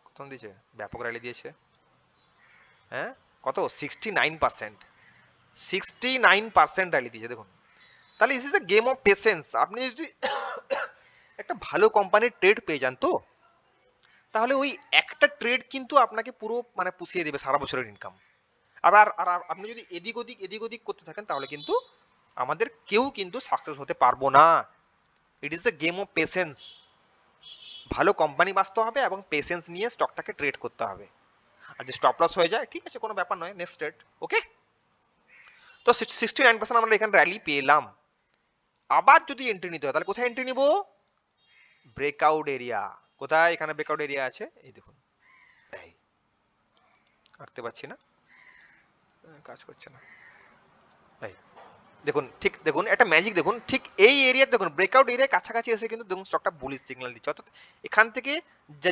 কত দিয়েছে, ব্যাপক র্যালি দিয়েছে, হ্যাঁ কত, 69%, 69% র্যালি দিয়েছে দেখুন। তাহলে is is a game of patience. আপনি যদি একটা ভালো কোম্পানির ট্রেড পেয়ে যান, তো তাহলে ওই একটা ট্রেড কিন্তু আপনাকে পুরো মানে পুষিয়ে দেবে সারা বছরের ইনকাম। আর আপনি যদি এদিক ওদিক করতে থাকেন তাহলে কিন্তু আমাদের কেউ কিন্তু সাকসেস হতে পারবো না। It is a game of patience. ভালো কোম্পানি বাঁচতে হবে এবং পেশেন্স নিয়ে স্টকটাকে ট্রেড করতে হবে। আর যে স্টপ লস হয়ে যায় ঠিক আছে, কোনো ব্যাপার নয়, নেক্সট ট্রেড। ওকে, তো 69% আমরা এখানে র্যালি পেলাম। আবার যদি এন্ট্রি নিতে হয় তাহলে কোথায় এন্ট্রি নিব, ব্রেকআউট এরিয়া। কোথায়, এখানে ব্রেকআউট এরিয়া আছে, এই দেখুন, এই আঁকতে পারছি না, কাজ করছে না, এই দেখুন, ঠিক দেখুন একটা ম্যাজিক দেখুন, ঠিক এই এরিয়া দেখুন ব্রেকআউট এরিয়ার কাছাকাছি এসে কিন্তু দেখুন স্টকটা বুলিশ সিগন্যাল দিচ্ছে। অর্থাৎ এখান থেকে যে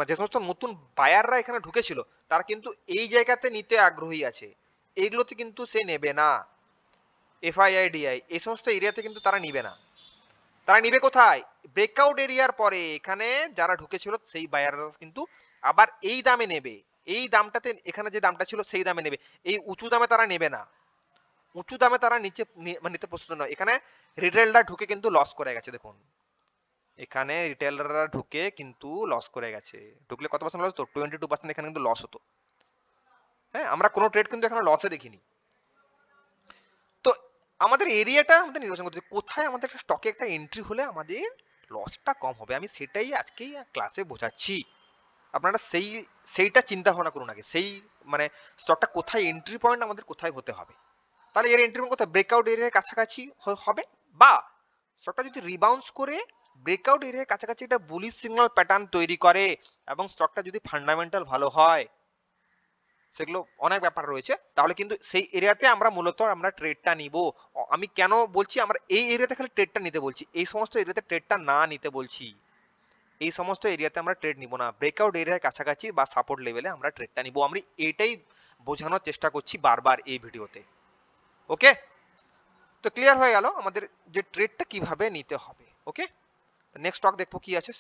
যে সমস্ত নতুন বায়াররা এখানে ঢুকেছিল তারা কিন্তু এই জায়গাতে নিতে আগ্রহী আছে, এইগুলোতে কিন্তু সে নেবে না। এফআইআইডিআই এই সমস্ত এরিয়াতে কিন্তু তারা নিবে না। তারা নিবে কোথায়, ব্রেকআউট এরিয়ার পরে এখানে যারা ঢুকেছিল সেই বায়াররা কিন্তু আবার এই দামে নেবে, এই দামটাতে এখানে যে দামটা ছিল সেই দামে নেবে, এই উঁচু দামে তারা নেবে না। উঁচু দামে তারা নিচে মানে নিতে প্রস্তুত নয়। এখানে রিটেলরা ঢুকে কিন্তু লস করে গেছে দেখুন, এখানে রিটেলাররা ঢুকে কিন্তু লস করে গেছে। ঢুকলে কত পার্সেন্ট লস হতো? 22% এখানে কিন্তু লস হতো। হ্যাঁ, আমরা কোনো ট্রেড কিন্তু এখানে লসে দেখিনি। তো আমাদের এরিয়াটা আমাদের নির্বাচন করতে হবে। কোথায় আমাদের একটা স্টকে একটা এন্ট্রি হলে আমাদের লসটা কম হবে, আমি সেটাই আজকেই ক্লাসে বোঝাচ্ছি। আপনারা সেইটা চিন্তা ভাবনা করুন আগে, সেই মানে স্টকটা কোথায় এন্ট্রি পয়েন্ট আমাদের কোথায় হতে হবে। তাহলে এর এন্ট্রি পয়েন্ট কোথায়? ব্রেকআউট এরিয়ার কাছাকাছি হবে, বা স্টকটা যদি রিবাউন্স করে ব্রেকআউট এরিয়ার কাছাকাছি একটা বুলিশ সিগন্যাল প্যাটার্ন তৈরি করে এবং স্টকটা যদি ফান্ডামেন্টাল ভালো হয়, সেগুলো অনেক ব্যাপার রয়েছে, তাহলে কিন্তু সেই এরিয়াতে আমরা মূলত আমরা ট্রেডটা নিব। আমি কেন বলছি আমরা এই এরিয়াতে খালি ট্রেডটা নিতে বলছি, এই সমস্ত এরিয়াতে ট্রেডটা না নিতে বলছি। এই সমস্ত এরিয়াতে আমরা ট্রেড নিব না, ব্রেকআউট এরিয়ার কাছাকাছি বা সাপোর্ট লেভেলে আমরা ট্রেডটা নিব। আমি এটাই বোঝানোর চেষ্টা করছি বারবার এই ভিডিওতে। ওকে, তো ক্লিয়ার হয়ে গেল আমাদের যে ট্রেডটা কিভাবে নিতে হবে। ওকে, নেক্সট স্টক দেখবো কি আছে।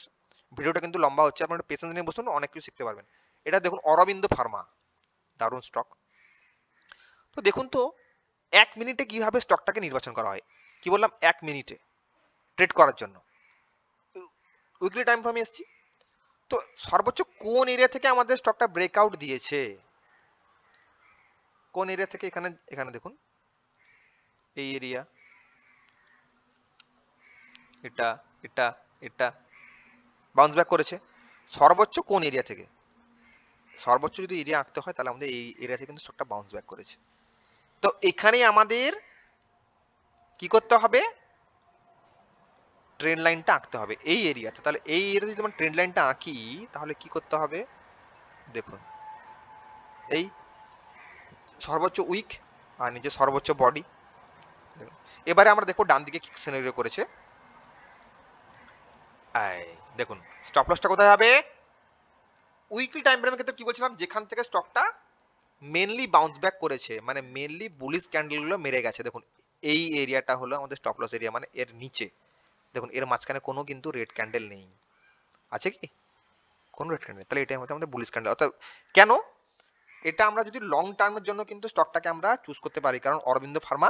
ভিডিওটা কিন্তু লম্বা হচ্ছে, আপনারা পেশেন্স নিয়ে বসুন, অনেক কিছু শিখতে পারবেন। এটা দেখুন অরবিন্দ ফার্মা, দারুণ স্টক। তো দেখুন তো 1 মিনিটে কিভাবে স্টকটাকে নির্বাচন করা হয়। কি বললাম, 1 মিনিটে ট্রেড করার জন্য। উইকলি টাইম ফ্রেমে এসেছি। তো সর্বোচ্চ কোন এরিয়া থেকে আমাদের স্টকটা ব্রেকআউট দিয়েছে, কোন এরিয়া থেকে? এখানে এখানে দেখুন এই এরিয়া, এটা এটা এটা বাউন্স ব্যাক করেছে। সর্বোচ্চ কোন এরিয়া থেকে? সর্বোচ্চ যদি এরিয়া আঁকতে হয় তাহলে আমাদের এই এরিয়া থেকে কিন্তু স্টকটা বাউন্স ব্যাক করেছে। তো এখানেই আমাদের কি করতে হবে? ট্রেন্ড লাইনটা আঁকতে হবে এই এরিয়াতে। তাহলে এই এরিয়াতে যদি আমরা ট্রেন্ড লাইনটা আঁকি তাহলে কি করতে হবে? দেখুন এই সর্বোচ্চ উইক আর নিচে সর্বোচ্চ বডি। এবারে আমরা দেখো ডান দিকে কি সিনারিও করেছে। এই দেখুন স্টপ লসটা কোথায় হবে? উইকলি টাইম ফ্রেমের ক্ষেত্রে কি বলছিলাম, যেখান থেকে স্টকটা মেনলি বাউন্স ব্যাক করেছে, মানে মেনলি বুলিশ ক্যান্ডেলগুলো মেরে গেছে। দেখুন এই এরিয়াটা হলো আমাদের স্টপ লস এরিয়া, মানে এর নিচে দেখুন এর মাঝখানে কোনো কিন্তু রেড ক্যান্ডেল নেই, আছে কি? কোনো রেড ক্যান্ডেল, তাহলে এটাই হচ্ছে আমাদের বুলিশ ক্যান্ডেল। অর্থাৎ কেন? এটা আমরা যদি লং টার্মের জন্য কিন্তু স্টকটাকে আমরা চুজ করতে পারি, কারণ অরবিন্দ ফার্মা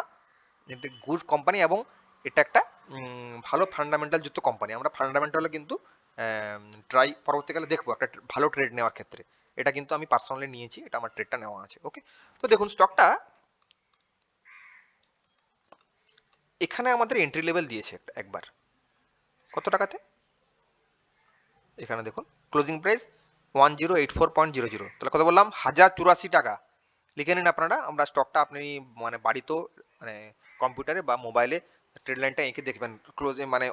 একটা গুড কোম্পানি এবং এটা একটা ভালো ফান্ডামেন্টাল যুক্ত কোম্পানি। আমরা ফান্ডামেন্টালে কিন্তু ট্রাই পরবর্তীকালে দেখবো একটা ভালো ট্রেড নেওয়ার ক্ষেত্রে। এটা কিন্তু আমি পার্সোনালি নিয়েছি, এটা আমার ট্রেডটা নেওয়া আছে। ওকে, তো দেখুন স্টকটা এখানে আমাদের এন্ট্রি লেভেল দিয়েছে একবার, কত টাকাতে? এখানে দেখুন ক্লোজিং প্রাইস 1084.00, তাহলে কত বললাম? 1084 টাকা। লিখে নিন আপনারা, আমরা স্টকটা আপনি মানে বাড়িতেও মানে কম্পিউটারে বা মোবাইলে ট্রেড লাইনটা এঁকে দেখবেন ক্লোজ মানে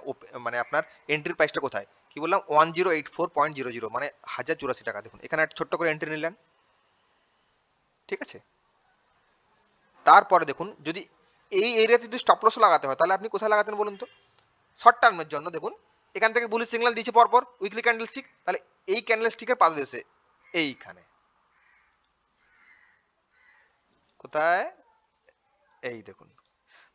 মানে আপনার এন্ট্রির প্রাইসটা কোথায়। কি বললাম? 1084.00, মানে 1084 টাকা। দেখুন এখানে একটা ছোট্ট করে এন্ট্রি নিলেন, ঠিক আছে? তারপরে দেখুন যদি এই এরিয়াতে যদি স্টপ লস লাগাতে হয় তাহলে আপনি কোথায় লাগাতেন বলুন তো? শর্ট টার্মের জন্য দেখুন এখান থেকে বুলিশ সিগন্যাল দিয়েছে পরপর উইকলি ক্যান্ডেল স্টিক, তাহলে এই ক্যান্ডেল স্টিকের পাদদেশে এইখানে কোথায়? এই দেখুন।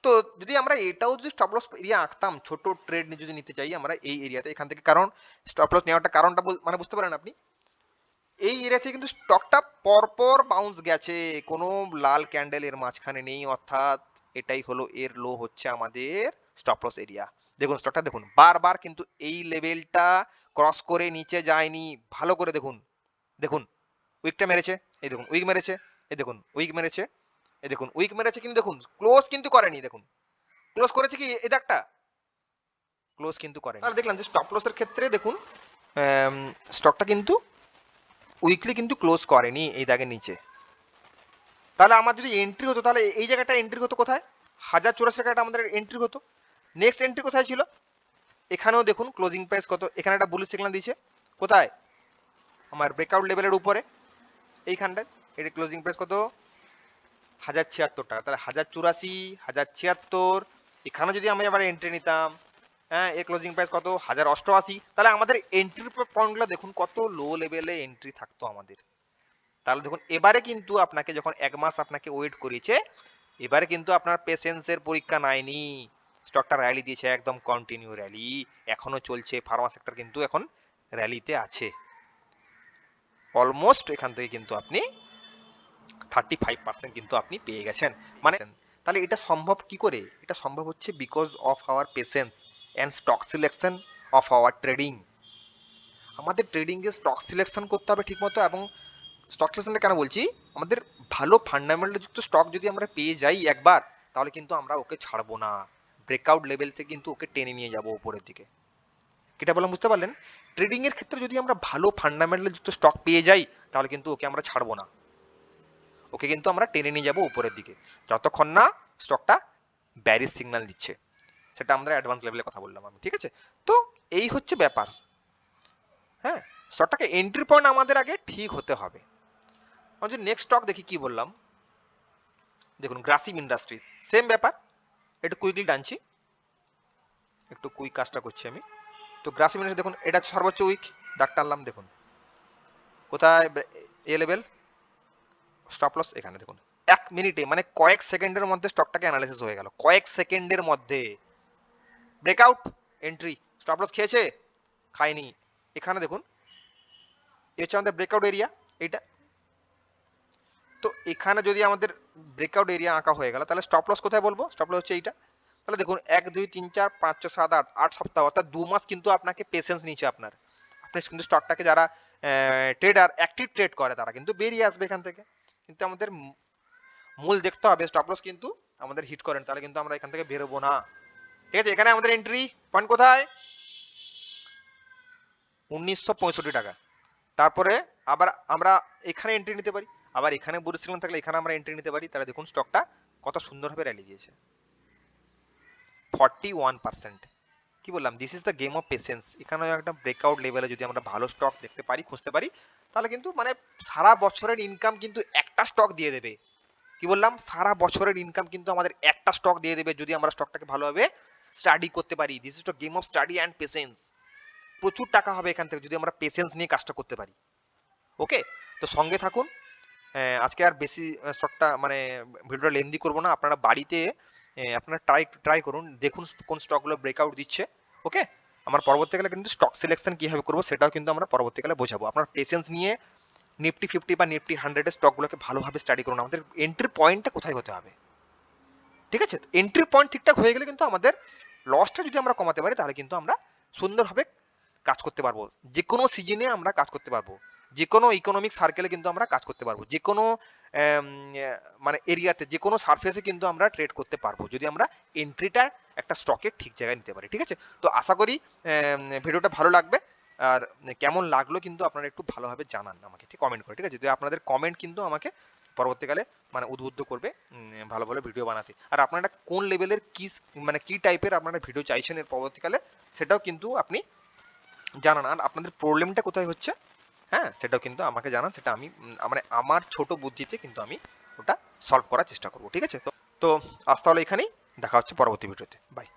তো যদি আমরা এটাও যদি স্টপ লস এরিয়া আঁকতাম, ছোট ট্রেড যদি নিতে চাই আমরা এই এরিয়াতে এখান থেকে, কারণ স্টপ লস নেওয়াটা কারণটা মানে বুঝতে পারেন আপনি, এই এরিয়া থেকে কিন্তু স্টকটা পরপর বাউন্স গেছে, কোনো লাল ক্যান্ডেল এর মাঝখানে নেই, অর্থাৎ এটাই হলো এর লো, হচ্ছে আমাদের স্টপ লস এরিয়া। দেখুন স্টকটা দেখুন বারবার কিন্তু এই লেভেলটা ক্রস করে নিচে যায়নি, ভালো করে দেখুন। দেখুন উইকটা মেরেছে, এই দেখুন উইক মেরেছে, এই দেখুন উইক মেরেছে, এই দেখুন উইক মেরেছে, কিন্তু দেখুন ক্লোজ কিন্তু করেনি। দেখুন ক্লোজ করেছে কি? এটা একটা ক্লোজ কিন্তু করেনি। আর দেখলাম যে স্টপ লসের ক্ষেত্রে দেখুন স্টকটা কিন্তু উইকলি কিন্তু ক্লোজ করেনি এই দাগের নিচে। তাহলে আমার যদি এন্ট্রি হতো তাহলে এই জায়গাটা এন্ট্রি হতো কোথায়? 1084 টাকাটা আমাদের এন্ট্রি হতো। নেক্সট এন্ট্রি কোথায় ছিল? এখানেও দেখুন ক্লোজিং প্রাইস কত, এখানে একটা বুলিশ সিগন্যাল দিয়েছে কোথায়? আমার ব্রেকআউট লেভেলের উপরে এইখানটায়। এর ক্লোজিং প্রাইস কত? 1076 টাকা। তাহলে 1084, 1076, এখানে যদি আমি আবার এন্ট্রি নিতাম, হ্যাঁ এর ক্লোজিং প্রাইস কত? 1088। তাহলে আমাদের এন্ট্রি পয়েন্টগুলো দেখুন কত লো লেভেলে এন্ট্রি থাকতো আমাদের। তাহলে দেখুন এবারে কিন্তু আপনাকে যখন 1 মাস আপনাকে ওয়েট করিয়েছে, এবারে কিন্তু আপনার পেশেন্সের পরীক্ষা নেয়নি। স্টকটা র্যালি দিয়েছে, একদম কন্টিনিউ র্যালি এখনো চলছে। ফার্মা সেক্টর কিন্তু এখন র্যালিতে আছে। অলমোস্ট এখান থেকে কিন্তু আপনি 35% কিন্তু আপনি পেয়ে গেছেন। মানে তাহলে এটা সম্ভব কি করে? এটা সম্ভব হচ্ছে because of our patience and stock selection of our trading. আমাদের ট্রেডিংয়ে স্টক সিলেকশন করতে হবে ঠিকমতো, এবং স্টক সিলেকশনটা কেন বলছি, আমাদের ভালো ফান্ডামেন্টাল যুক্ত স্টক যদি আমরা পেয়ে যাই একবার, তাহলে কিন্তু আমরা ওকে ছাড়বো না, ব্রেকআউট লেভেল থেকে কিন্তু ওকে টেনে নিয়ে যাব উপরের দিকে। এটা বললাম, বুঝতে পারলেন? ট্রেডিং এর ক্ষেত্রে যদি আমরা ভালো ফান্ডামেন্টাল যুক্ত স্টক পেয়ে যাই, তাহলে কিন্তু ওকে আমরা ছাড়বো না, ওকে কিন্তু আমরা টেনে নিয়ে যাব উপরের দিকে, যতক্ষণ না স্টকটা ব্যারিশ সিগন্যাল দিচ্ছে। সেটা আমরা অ্যাডভান্স লেভেলে কথা বললাম আমি, ঠিক আছে? তো এই হচ্ছে ব্যাপার। হ্যাঁ, স্টকটাকে এন্ট্রি পয়েন্ট আমাদের আগে ঠিক হতে হবে। আমরা যদি নেক্সট স্টক দেখি, কি বললাম, দেখুন গ্রাসিম ইন্ডাস্ট্রিজ, সেম ব্যাপার। একটু কুইকলি টানছি, একটু কুইক কাজটা করছি আমি। তো গ্রাসিম ইন্ডাস্ট্রিজ দেখুন, এটা সর্বোচ্চ উইক, দাগ টানলাম, দেখুন কোথায় এ লেভেল, স্টপ লস এখানে দেখুন। 1 মিনিটে মানে কয়েক সেকেন্ডের মধ্যে স্টকটাকে অ্যানালাইসিস হয়ে গেল, কয়েক সেকেন্ডের মধ্যে। ব্রেকআউট, এন্ট্রি, স্টপ লস খেয়েছে, খায়নি। এখানে দেখুন, এই হচ্ছে আমাদের ব্রেকআউট এরিয়া, এইটা। তো এখানে যদি আমাদের ব্রেকআউট এরিয়া আঁকা হয়ে গেল, তাহলে স্টপ লস কোথায় বলবো? স্টপ লস হচ্ছে এইটা। তাহলে দেখুন 1 2 3 4 5 6 7 8 8 সপ্তাহ, অর্থাৎ 2 মাস কিন্তু আপনাকে পেশেন্স নিচ্ছে আপনার। আপনি কিন্তু স্টকটাকে, যারা ট্রেডার অ্যাক্টিভ ট্রেড করে, তারা কিন্তু বেরিয়ে আসবে এখান থেকে। কিন্তু আমাদের মূল দেখতে হবে স্টপ লস কিন্তু আমাদের হিট করেন, তাহলে কিন্তু আমরা এখান থেকে বেরোবো না। ঠিক আছে, এখানে আমাদের এন্ট্রি পয়েন্ট কোথায়? 1965 টাকা। তারপরে আবার আমরা এখানে এন্ট্রি নিতে পারি, আবার এখানে বুলিশ সিগন্যাল থাকলে এখানে আমরা এন্ট্রি নিতে পারি। তাহলে দেখুন স্টকটা কত সুন্দরভাবে র্যালি দিয়েছে, 41%। কি বললাম, this is the game of patience. এখানেও একটা ব্রেকআউট লেভেলে যদি আমরা ভালো স্টক দেখতে পারি, খুঁজতে পারি, তাহলে কিন্তু মানে সারা বছরের ইনকাম কিন্তু একটা স্টক দিয়ে দেবে। কি বললাম, সারা বছরের ইনকাম কিন্তু আমাদের একটা স্টক দিয়ে দেবে, যদি আমরা স্টকটাকে ভালোভাবে স্টাডি করতে পারি। This is the game of study and patience. প্রচুর টাকা হবে এখান থেকে যদি আমরা পেশেন্স নিয়ে কাজটা করতে পারি। ওকে, তো সঙ্গে থাকুন। আজকে আর বেশি স্টকটা মানে ভিডিওটা লেন্দি করবো না। আপনারা বাড়িতে আপনারা ট্রাই করুন, দেখুন কোন স্টকগুলো ব্রেকআউট দিচ্ছে। ওকে, আমার পরবর্তীকালে কিন্তু স্টক সিলেকশন কীভাবে করবো সেটাও কিন্তু আমরা পরবর্তীকালে বোঝাবো। আপনার পেশেন্স নিয়ে নিফটি 50 বা নিফটি 100 স্টকগুলোকে ভালোভাবে স্টাডি করুন, আমাদের এন্ট্রি পয়েন্টটা কোথায় হতে হবে। ঠিক আছে, এন্ট্রি পয়েন্ট ঠিকঠাক হয়ে গেলে কিন্তু আমাদের লসটা যদি আমরা কমাতে পারি, তাহলে কিন্তু আমরা সুন্দরভাবে কাজ করতে পারবো। যে কোনো সিজনে আমরা কাজ করতে পারবো, যে কোনো ইকোনমিক সার্কেলে কিন্তু আমরা কাজ করতে পারবো, যে কোনো মানে এরিয়াতে, যে কোনো সারফেসে কিন্তু আমরা ট্রেড করতে পারবো, যদি আমরা এন্ট্রিটা একটা স্টকের ঠিক জায়গায় নিতে পারি। ঠিক আছে, তো আশা করি ভিডিওটা ভালো লাগবে। আর কেমন লাগলো কিন্তু আপনারা একটু ভালোভাবে জানান আমাকে, ঠিক কমেন্ট করে। ঠিক আছে, যদি আপনাদের কমেন্ট কিন্তু আমাকে পরবর্তীকালে মানে উদ্বুদ্ধ করবে ভালো ভালো ভিডিও বানাতে। আর আপনারা কোন লেভেলের কি মানে কি টাইপের আপনারা ভিডিও চাইছেন এর পরবর্তীকালে, সেটাও কিন্তু আপনি জানান। আর আপনাদের প্রবলেমটা কোথায় হচ্ছে, হ্যাঁ, সেটাও কিন্তু আমাকে জানান। সেটা আমি মানে আমার ছোট বুদ্ধিতে কিন্তু আমি ওটা সলভ করার চেষ্টা করব। ঠিক আছে, তো আজ তাহলে এখানেই, দেখা হচ্ছে পরবর্তী ভিডিওতে। বাই।